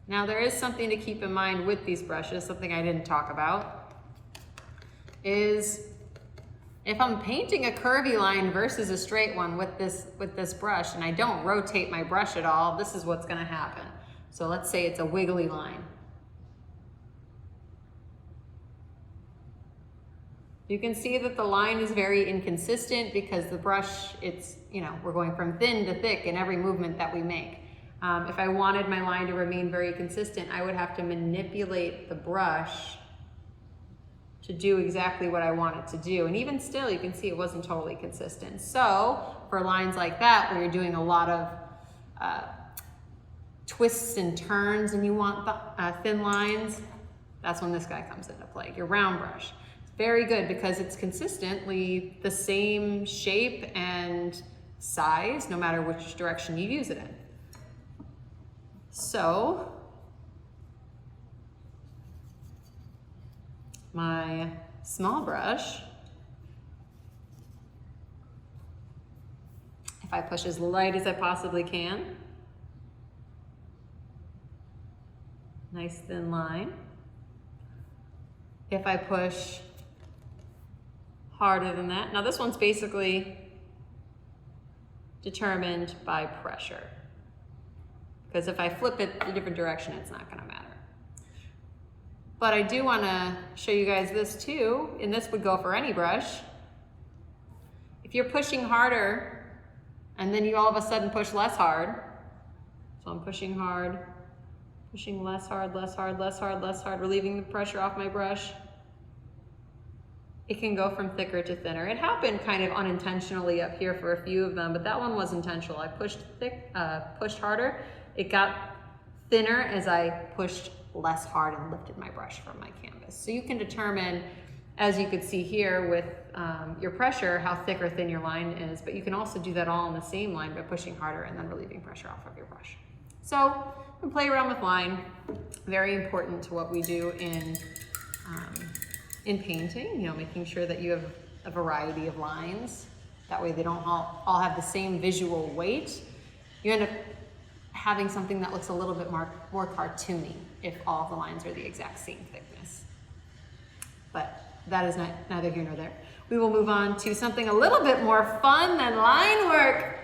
Now there is something to keep in mind with these brushes, something I didn't talk about, is if I'm painting a curvy line versus a straight one with this brush and I don't rotate my brush at all, this is what's gonna happen. So let's say it's a wiggly line. You can see that the line is very inconsistent because the brush, we're going from thin to thick in every movement that we make. If I wanted my line to remain very consistent, I would have to manipulate the brush to do exactly what I want it to do. And even still, you can see it wasn't totally consistent. So for lines like that, where you're doing a lot of twists and turns and you want the thin lines, that's when this guy comes into play, your round brush. It's very good because it's consistently the same shape and size, no matter which direction you use it in. So, my small brush, if I push as light as I possibly can, nice thin line. If I push harder than that, now this one's basically determined by pressure. Because if I flip it a different direction, it's not gonna matter. But I do wanna show you guys this too, and this would go for any brush. If you're pushing harder, and then you all of a sudden push less hard, so I'm pushing hard, pushing less hard, less hard, less hard, less hard, relieving the pressure off my brush, it can go from thicker to thinner. It happened kind of unintentionally up here for a few of them, but that one was intentional. I pushed harder. It got thinner as I pushed less hard and lifted my brush from my canvas. So you can determine, as you could see here with your pressure, how thick or thin your line is, but you can also do that all on the same line by pushing harder and then relieving pressure off of your brush. So you can play around with line. Very important to what we do in painting, making sure that you have a variety of lines. That way they don't all have the same visual weight. You end up having something that looks a little bit more cartoony if all of the lines are the exact same thickness. But that is neither here nor there. We will move on to something a little bit more fun than line work.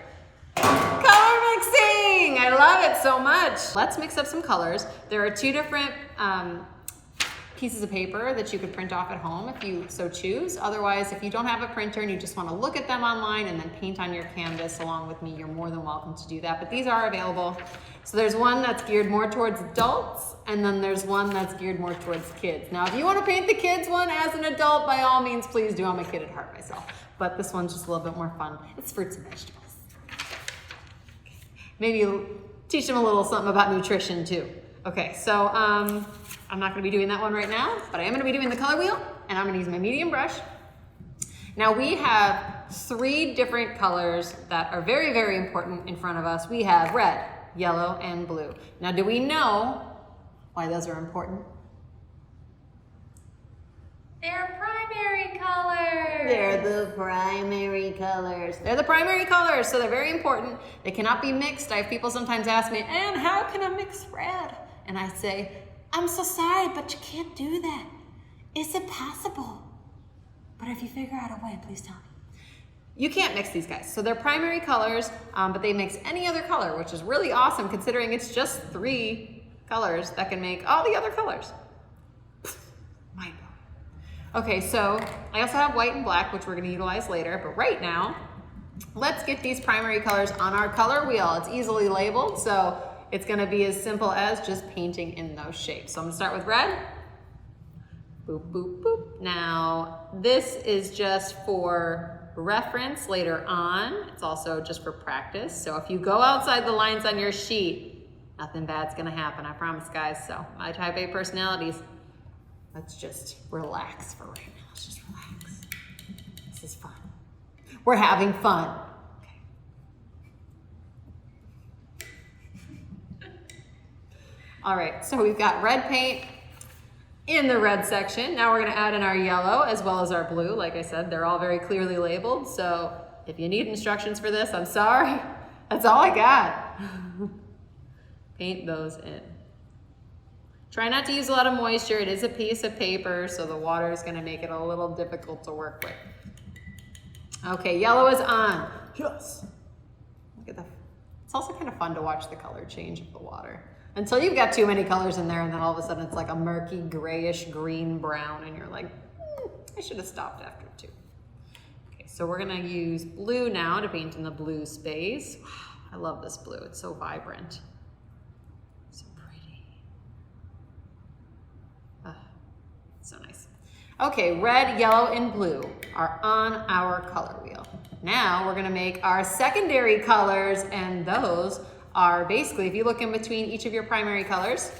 Color mixing! I love it so much. Let's mix up some colors. There are two different pieces of paper that you could print off at home if you so choose. Otherwise, if you don't have a printer and you just want to look at them online and then paint on your canvas along with me, you're more than welcome to do that. But these are available. So there's one that's geared more towards adults, and then there's one that's geared more towards kids. Now, if you want to paint the kids one as an adult, by all means, please do. I'm a kid at heart myself. But this one's just a little bit more fun. It's fruits and vegetables. Maybe you'll teach them a little something about nutrition too. Okay, so I'm not gonna be doing that one right now, but I am gonna be doing the color wheel, and I'm gonna use my medium brush. Now we have 3 different colors that are very, very important in front of us. We have red, yellow, and blue. Now, do we know why those are important? They're primary colors. They're the primary colors. They're the primary colors, so they're very important. They cannot be mixed. I have people sometimes ask me, Anne, how can I mix red? And I say, I'm so sorry, but you can't do that. Is it possible? But if you figure out a way, please tell me. You can't mix these guys. So they're primary colors, but they mix any other color, which is really awesome considering it's just 3 colors that can make all the other colors. Mind blowing. Okay, so I also have white and black, which we're gonna utilize later, but right now, let's get these primary colors on our color wheel. It's easily labeled, so it's gonna be as simple as just painting in those shapes. So I'm gonna start with red. Boop, boop, boop. Now, this is just for reference later on. It's also just for practice. So if you go outside the lines on your sheet, nothing bad's gonna happen, I promise, guys. So my type A personalities, let's just relax for right now. Let's just relax. This is fun. We're having fun. Okay. All right, so we've got red paint in the red section. Now we're gonna add in our yellow as well as our blue. Like I said, they're all very clearly labeled. So if you need instructions for this, I'm sorry. That's all I got. Paint those in. Try not to use a lot of moisture. It is a piece of paper, so the water is gonna make it a little difficult to work with. Okay, yellow is on. Yes. Look at that. It's also kind of fun to watch the color change of the water. Until you've got too many colors in there, and then all of a sudden it's like a murky, grayish, green, brown, and you're like, I should have stopped after 2. Okay, so we're gonna use blue now to paint in the blue space. Wow, I love this blue. It's so vibrant. So nice. Okay, red, yellow, and blue are on our color wheel. Now we're gonna make our secondary colors, and those are basically, if you look in between each of your primary colors,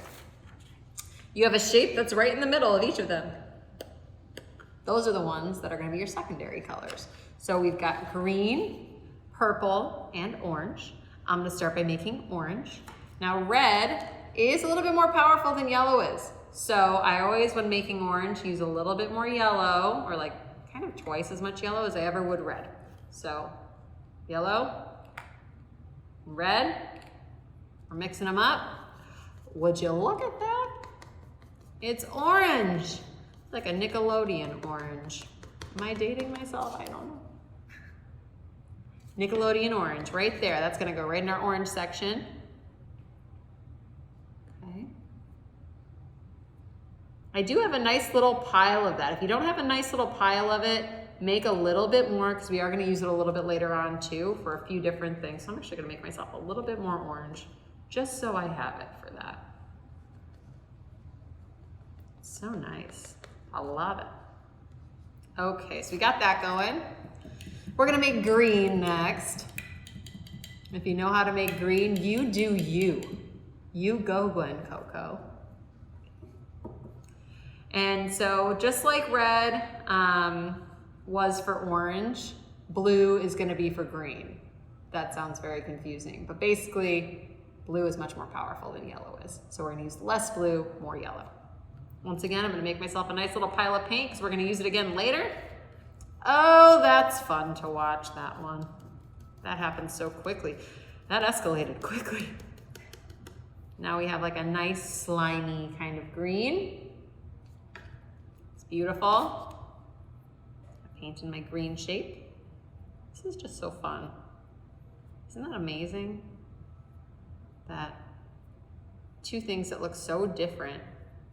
you have a shape that's right in the middle of each of them. Those are the ones that are gonna be your secondary colors. So we've got green, purple, and orange. I'm gonna start by making orange. Now red is a little bit more powerful than yellow is. So I always, when making orange, use a little bit more yellow, or like kind of twice as much yellow as I ever would red. So yellow, red, we're mixing them up. Would you look at that? It's orange, like a Nickelodeon orange. Am I dating myself? I don't know. Nickelodeon orange, right there. That's gonna go right in our orange section. I do have a nice little pile of that. If you don't have a nice little pile of it, make a little bit more, because we are going to use it a little bit later on too for a few different things. So I'm actually going to make myself a little bit more orange just so I have it for that. So nice. I love it. Okay, so we got that going. We're going to make green next. If you know how to make green, you do you. You go, Gwen Coco. And so just like red was for orange, blue is going to be for green. That sounds very confusing, but basically blue is much more powerful than yellow is. So we're going to use less blue, more yellow. Once again, I'm going to make myself a nice little pile of paint because we're going to use it again later. Oh, that's fun to watch, that one. That happened so quickly. That escalated quickly. Now we have like a nice slimy kind of green. Beautiful. I paint in my green shape. This is just so fun. Isn't that amazing? That two things that look so different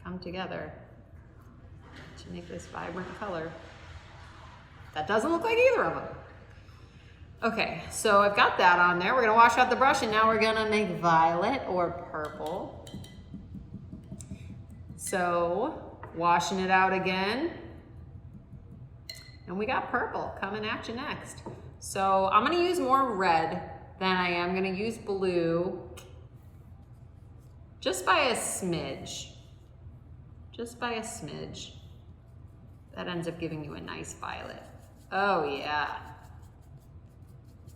come together to make this vibrant color. That doesn't look like either of them. Okay, so I've got that on there. We're gonna wash out the brush, and now we're gonna make violet or purple. So washing it out again. And we got purple coming at you next. So I'm gonna use more red than I am gonna use blue, just by a smidge. Just by a smidge. That ends up giving you a nice violet. Oh yeah.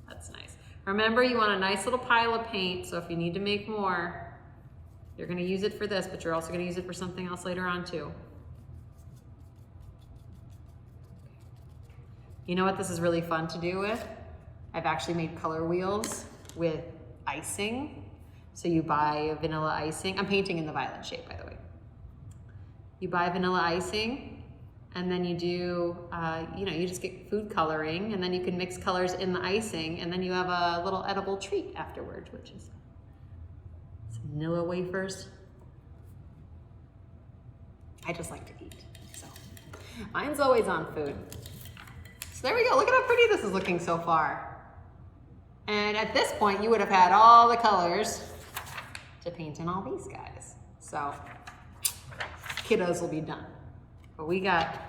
That's nice. Remember, you want a nice little pile of paint, so if you need to make more, you're gonna use it for this, but you're also gonna use it for something else later on too. You know what this is really fun to do with? I've actually made color wheels with icing. So you buy vanilla icing. I'm painting in the violet shape, by the way. You buy vanilla icing, and then you do, you just get food coloring, and then you can mix colors in the icing, and then you have a little edible treat afterwards, which is some vanilla wafers. I just like to eat, so mine's always on food. So there we go, look at how pretty this is looking so far. And at this point, you would have had all the colors to paint in all these guys. So kiddos will be done. But we got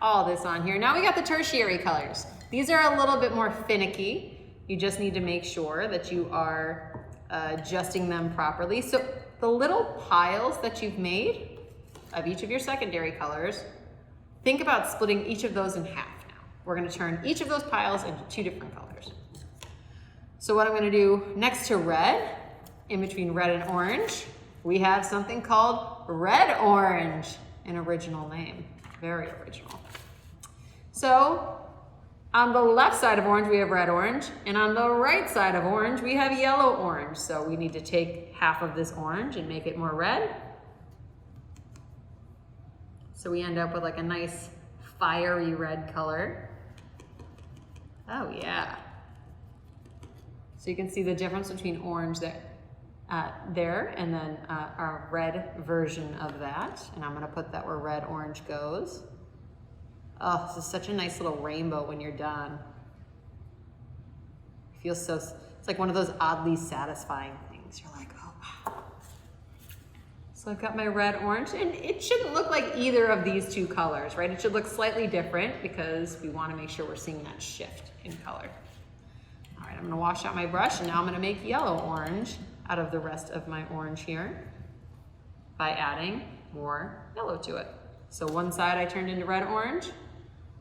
all this on here. Now we got the tertiary colors. These are a little bit more finicky. You just need to make sure that you are adjusting them properly. So the little piles that you've made, of each of your secondary colors, think about splitting each of those in half now. We're gonna turn each of those piles into 2 different colors. So what I'm gonna do next to red, in between red and orange, we have something called red orange, an original name, very original. So on the left side of orange, we have red orange, and on the right side of orange, we have yellow orange. So we need to take half of this orange and make it more red. So we end up with like a nice fiery red color. Oh yeah. So you can see the difference between orange there and then our red version of that. And I'm gonna put that where red orange goes. Oh, this is such a nice little rainbow when you're done. It feels so, it's like one of those oddly satisfying things. You're like, oh, wow. So I've got my red orange, and it shouldn't look like either of these 2 colors, right? It should look slightly different because we want to make sure we're seeing that shift in color. All right, I'm gonna wash out my brush, and now I'm gonna make yellow orange out of the rest of my orange here by adding more yellow to it. So one side I turned into red orange,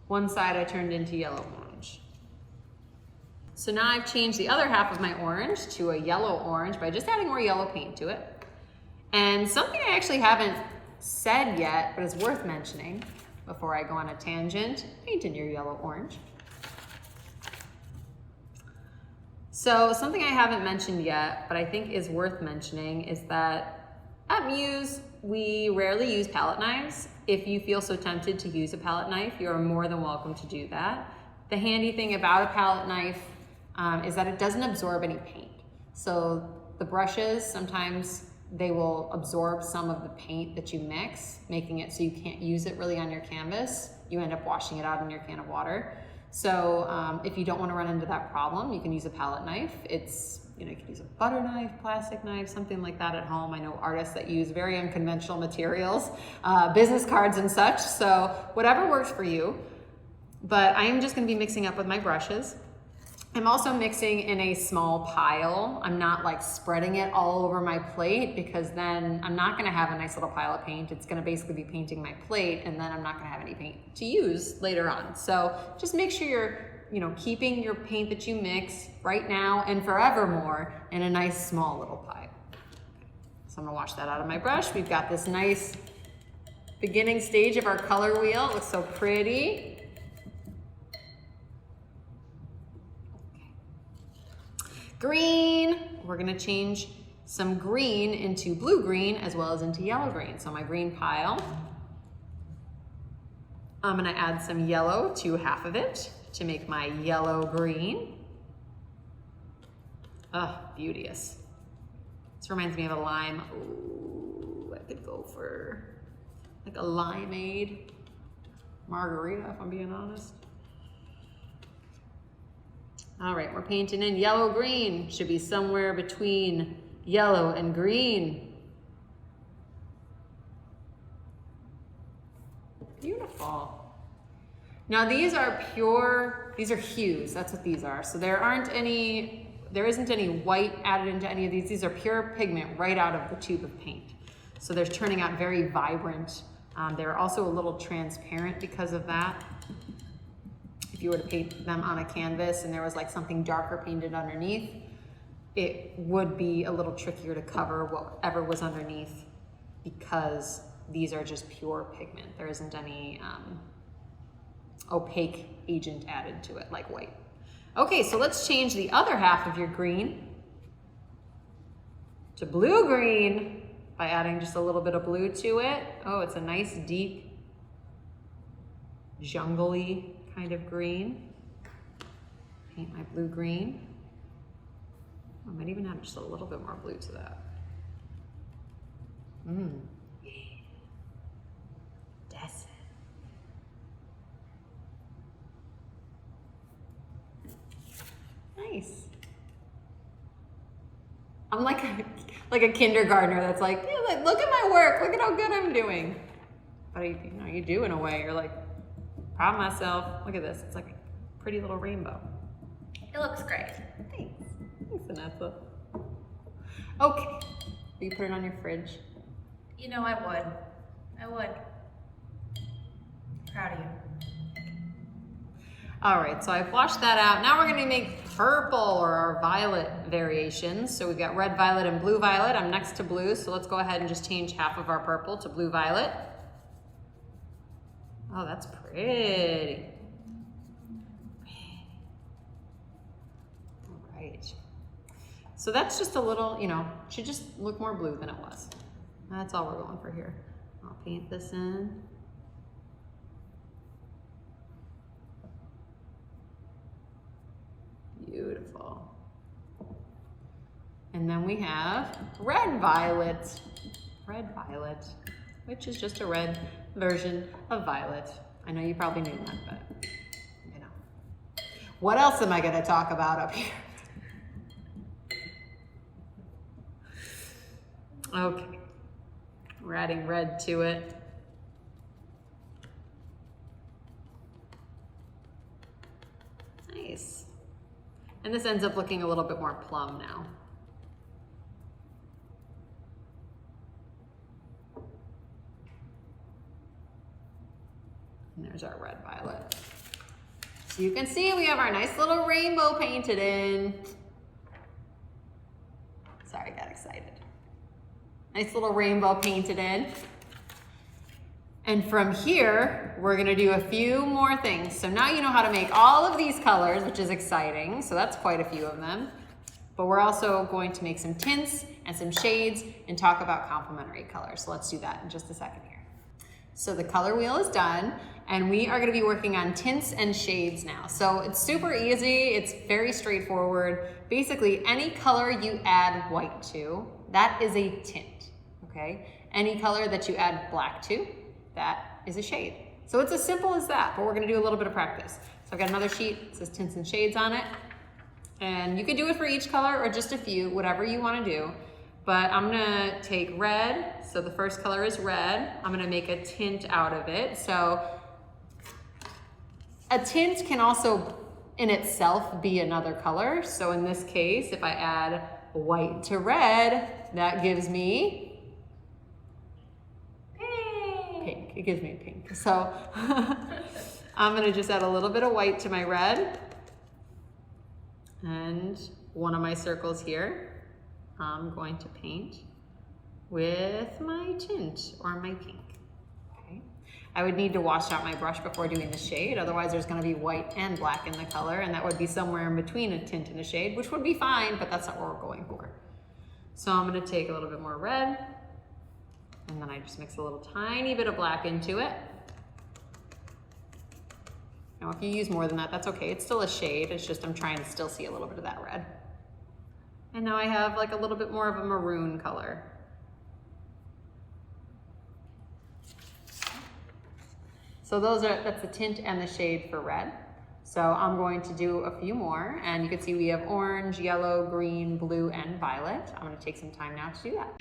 one side I turned into yellow orange. So now I've changed the other half of my orange to a yellow orange by just adding more yellow paint to it. And something I actually haven't said yet, but is worth mentioning before I go on a tangent, paint in your yellow orange. So something I haven't mentioned yet, but I think is worth mentioning, is that at Muse, we rarely use palette knives. If you feel so tempted to use a palette knife, you are more than welcome to do that. The handy thing about a palette knife is that it doesn't absorb any paint. So the brushes, sometimes they will absorb some of the paint that you mix, making it so you can't use it really on your canvas. You end up washing it out in your can of water. So if you don't want to run into that problem, you can use a palette knife. It's, you can use a butter knife, plastic knife, something like that at home. I know artists that use very unconventional materials, business cards and such. So whatever works for you. But I am just going to be mixing up with my brushes. I'm also mixing in a small pile. I'm not like spreading it all over my plate, because then I'm not going to have a nice little pile of paint. It's going to basically be painting my plate, and then I'm not going to have any paint to use later on. So just make sure you're keeping your paint that you mix right now and forevermore in a nice small little pile. So I'm going to wash that out of my brush. We've got this nice beginning stage of our color wheel. It looks so pretty. Green, we're gonna change some green into blue green as well as into yellow green. So my green pile, I'm gonna add some yellow to half of it to make my yellow green. Oh, beauteous. This reminds me of a lime. Ooh, I could go for like a limeade margarita, if I'm being honest. All right, we're painting in yellow green. Should be somewhere between yellow and green. Beautiful. Now these are hues, that's what these are. So there isn't any white added into any of these. These are pure pigment right out of the tube of paint. So they're turning out very vibrant. They're also a little transparent because of that. If you were to paint them on a canvas and there was like something darker painted underneath, it would be a little trickier to cover whatever was underneath, because these are just pure pigment. There isn't any opaque agent added to it like white. Okay, so let's change the other half of your green to blue-green by adding just a little bit of blue to it. Oh, it's a nice deep jungle-y kind of green. Paint my blue-green. I might even add just a little bit more blue to that. Yeah. That's it. Nice. I'm like a kindergartner that's like, yeah, like, look at my work, look at how good I'm doing. But you do in a way. You're like, proud of myself. Look at this. It's like a pretty little rainbow. It looks great. Thanks. Thanks, Vanessa. Okay. Will you put it on your fridge? You know I would. I would. Proud of you. All right, so I've washed that out. Now we're gonna make purple or our violet variations. So we've got red, violet, and blue violet. I'm next to blue, so let's go ahead and just change half of our purple to blue violet. Oh, that's pretty. All right. So that's just a little, you know, should just look more blue than it was. That's all we're going for here. I'll paint this in. Beautiful. And then we have red violet, which is just a red version of violet. I know you probably knew that, but you know. What else am I going to talk about up here? Okay, we're adding red to it. Nice. And this ends up looking a little bit more plum now. And there's our red violet. So you can see we have our nice little rainbow painted in. Sorry, I got excited. Nice little rainbow painted in. And from here, we're gonna do a few more things. So now you know how to make all of these colors, which is exciting. So that's quite a few of them. But we're also going to make some tints and some shades and talk about complementary colors. So let's do that in just a second here. So the color wheel is done, and we are gonna be working on tints and shades now. So it's super easy, it's very straightforward. Basically, any color you add white to, that is a tint, okay? Any color that you add black to, that is a shade. So it's as simple as that, but we're gonna do a little bit of practice. So I've got another sheet that says tints and shades on it. And you can do it for each color or just a few, whatever you wanna do. But I'm gonna take red, so the first color is red. I'm gonna make a tint out of it. So a tint can also in itself be another color. So in this case, if I add white to red, that gives me pink. It gives me pink. So I'm gonna just add a little bit of white to my red. And one of my circles here, I'm going to paint with my tint or my pink. Okay. I would need to wash out my brush before doing the shade, otherwise there's gonna be white and black in the color, and that would be somewhere in between a tint and a shade, which would be fine, but that's not what we're going for. So I'm gonna take a little bit more red, and then I just mix a little tiny bit of black into it. Now if you use more than that, that's okay. It's still a shade, it's just I'm trying to still see a little bit of that red. And now I have like a little bit more of a maroon color. So that's the tint and the shade for red. So I'm going to do a few more, and you can see we have orange, yellow, green, blue, and violet. I'm gonna take some time now to do that.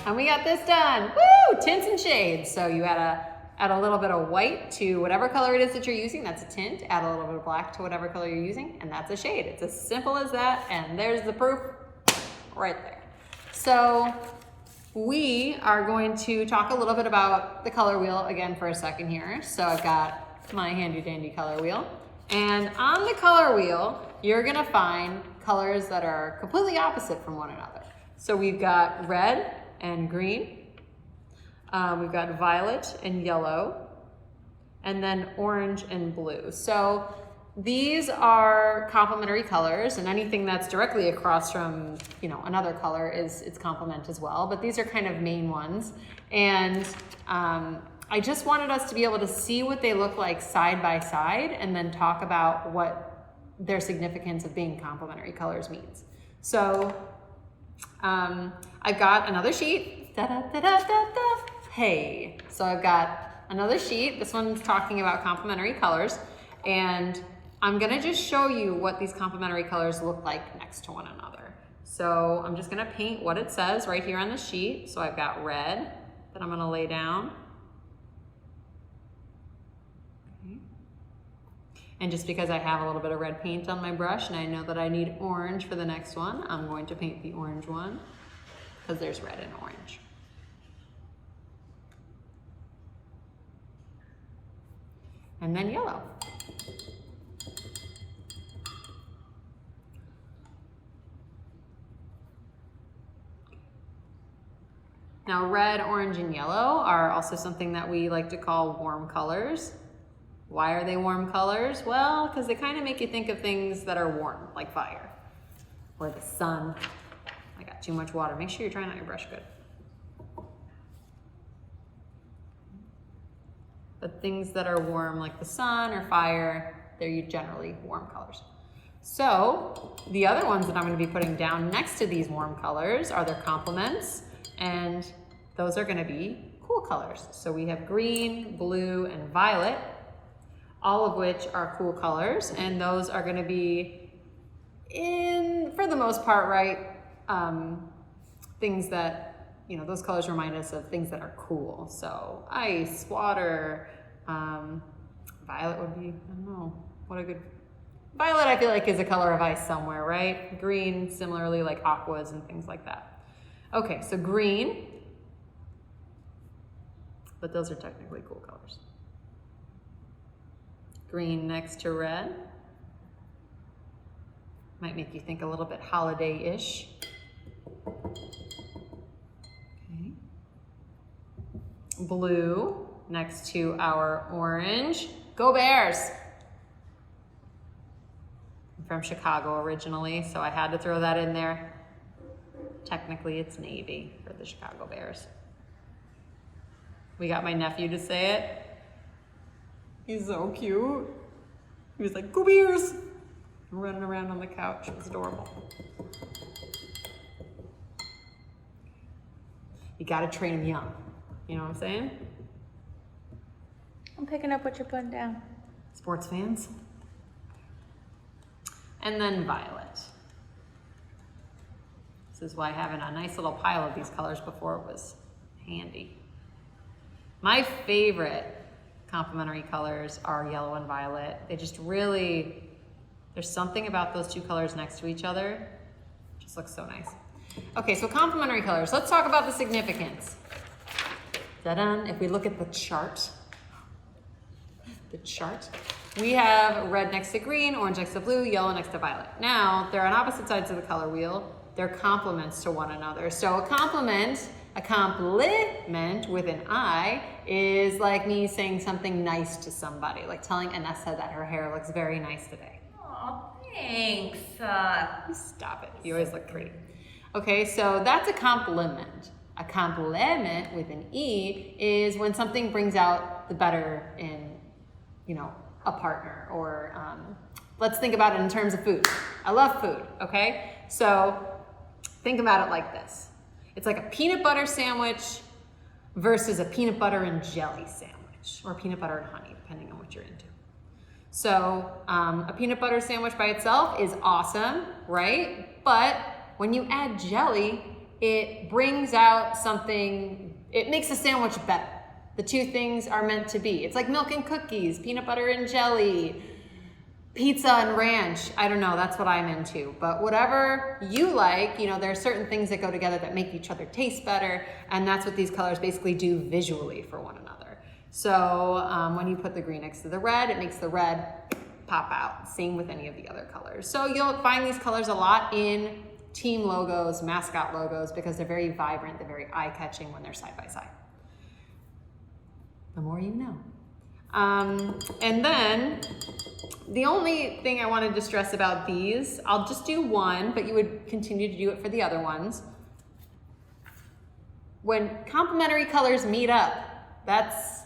And we got this done. Woo! Tints and shades. So you add a little bit of white to whatever color it is that you're using. That's a tint. Add a little bit of black to whatever color you're using, and that's a shade. It's as simple as that, and there's the proof right there. So we are going to talk a little bit about the color wheel again for a second here. So I've got my handy dandy color wheel, and on the color wheel, you're gonna find colors that are completely opposite from one another. So we've got red and green, we've got violet and yellow, and then orange and blue. So these are complementary colors, and anything that's directly across from, you know, another color is its complement as well, but these are kind of main ones. And I just wanted us to be able to see what they look like side by side and then talk about what their significance of being complementary colors means. So I've got another sheet. Da, da, da, da, da, da. Hey, so I've got another sheet. This one's talking about complementary colors, and I'm gonna just show you what these complementary colors look like next to one another. So I'm just gonna paint what it says right here on the sheet. So I've got red that I'm gonna lay down. Okay. And just because I have a little bit of red paint on my brush and I know that I need orange for the next one, I'm going to paint the orange one because there's red and orange. And then yellow. Now red, orange, and yellow are also something that we like to call warm colors. Why are they warm colors? Well, because they kind of make you think of things that are warm, like fire or the sun. I got too much water. Make sure you're trying out your brush good. But things that are warm, like the sun or fire, they're generally warm colors. So the other ones that I'm going to be putting down next to these warm colors are their complements, and those are going to be cool colors. So we have green, blue, and violet, all of which are cool colors, and those are going to be, for the most part, right, things that, you know, those colors remind us of things that are cool. So ice, water, violet would be, I don't know, what a good, violet I feel like is a color of ice somewhere, right? Green, similarly, like aquas and things like that. Okay, so green, but those are technically cool colors. Green next to red. Might make you think a little bit holiday-ish. Okay. Blue next to our orange. Go Bears! I'm from Chicago originally, so I had to throw that in there. Technically, it's navy for the Chicago Bears. We got my nephew to say it. He's so cute. He was like, "Go Bears!" Running around on the couch. It was adorable. You gotta train him young. You know what I'm saying? I'm picking up what you're putting down. Sports fans. And then violet. This is why having a nice little pile of these colors before was handy. My favorite complementary colors are yellow and violet. They just really, there's something about those two colors next to each other. It just looks so nice. Okay, so complementary colors. Let's talk about the significance. Ta-da! If we look at the chart, we have red next to green, orange next to blue, yellow next to violet. Now, they're on opposite sides of the color wheel. They're complements to one another. So a compliment with an I is like me saying something nice to somebody, like telling Anessa that her hair looks very nice today. Aw, thanks. Stop it. You always look great. Okay, so that's a compliment. A compliment with an E is when something brings out the better in, you know, a partner, or let's think about it in terms of food. I love food, okay? So think about it like this. It's like a peanut butter sandwich versus a peanut butter and jelly sandwich, or peanut butter and honey, depending on what you're into. So a peanut butter sandwich by itself is awesome, right? But when you add jelly, it brings out something, it makes the sandwich better. The two things are meant to be. It's like milk and cookies, peanut butter and jelly, pizza and ranch. I don't know, that's what I'm into. But whatever you like, you know, there are certain things that go together that make each other taste better, and that's what these colors basically do visually for one another. So when you put the green next to the red, it makes the red pop out. Same with any of the other colors. So you'll find these colors a lot in team logos, mascot logos, because they're very vibrant, they're very eye-catching when they're side by side. The more you know. And then the only thing I wanted to stress about these, I'll just do one, but you would continue to do it for the other ones. When complementary colors meet up, that's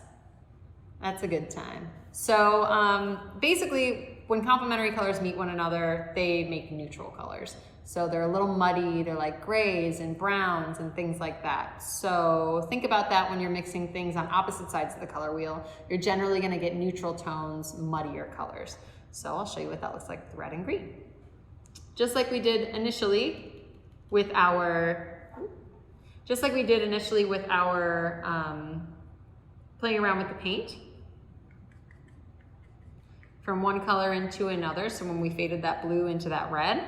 a good time. So basically, when complementary colors meet one another, they make neutral colors. So they're a little muddy, they're like grays and browns and things like that. So think about that when you're mixing things on opposite sides of the color wheel. You're generally gonna get neutral tones, muddier colors. So I'll show you what that looks like with red and green. Just like we did initially with our, playing around with the paint. from one color into another. So when we faded that blue into that red,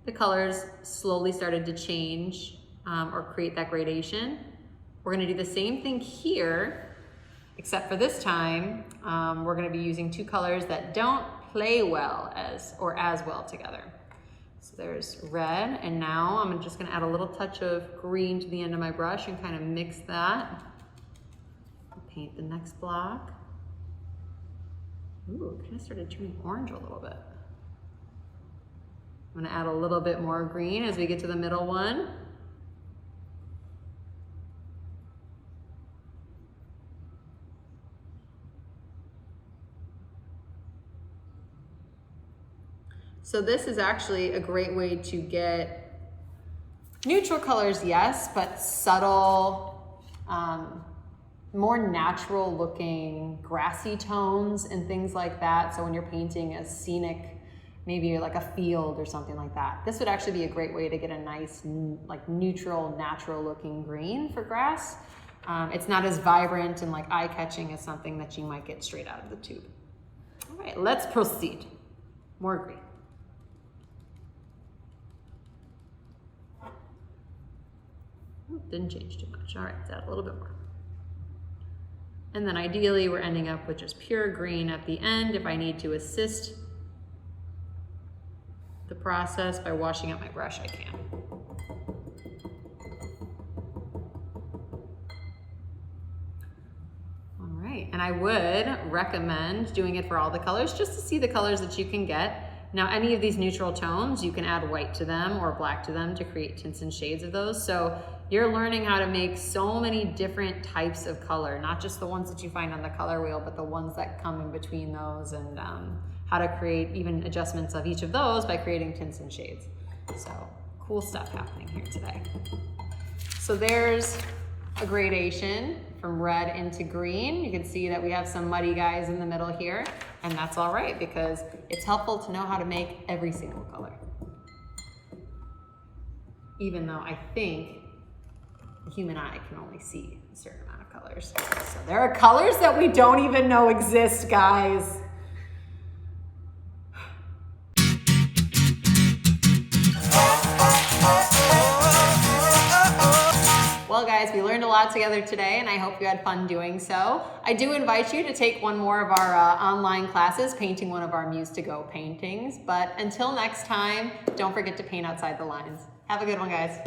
the colors slowly started to change or create that gradation. We're gonna do the same thing here, except for this time, we're gonna be using two colors that don't play well as well together. So there's red, and now I'm just gonna add a little touch of green to the end of my brush and kind of mix that. Paint the next block. Ooh, it kind of started turning orange a little bit. I'm gonna add a little bit more green as we get to the middle one. So this is actually a great way to get neutral colors, yes, but subtle, more natural looking grassy tones and things like that. So when you're painting a scenic, maybe like a field or something like that, this would actually be a great way to get a nice, like neutral, natural looking green for grass. It's not as vibrant and like eye-catching as something that you might get straight out of the tube. All right, let's proceed. More green. Didn't change too much. All right, let's add a little bit more. And then ideally we're ending up with just pure green at the end. If I need to assist the process by washing out my brush, I can. All right, and I would recommend doing it for all the colors just to see the colors that you can get. Now, any of these neutral tones, you can add white to them or black to them to create tints and shades of those. So you're learning how to make so many different types of color, not just the ones that you find on the color wheel, but the ones that come in between those, and how to create even adjustments of each of those by creating tints and shades. So cool stuff happening here today. So there's a gradation from red into green. You can see that we have some muddy guys in the middle here, and that's all right because it's helpful to know how to make every single color. Even though I think the human eye can only see a certain amount of colors. So there are colors that we don't even know exist, guys. Well guys, we learned a lot together today and I hope you had fun doing so. I do invite you to take one more of our online classes, painting one of our Muse to Go paintings. But until next time, don't forget to paint outside the lines. Have a good one, guys.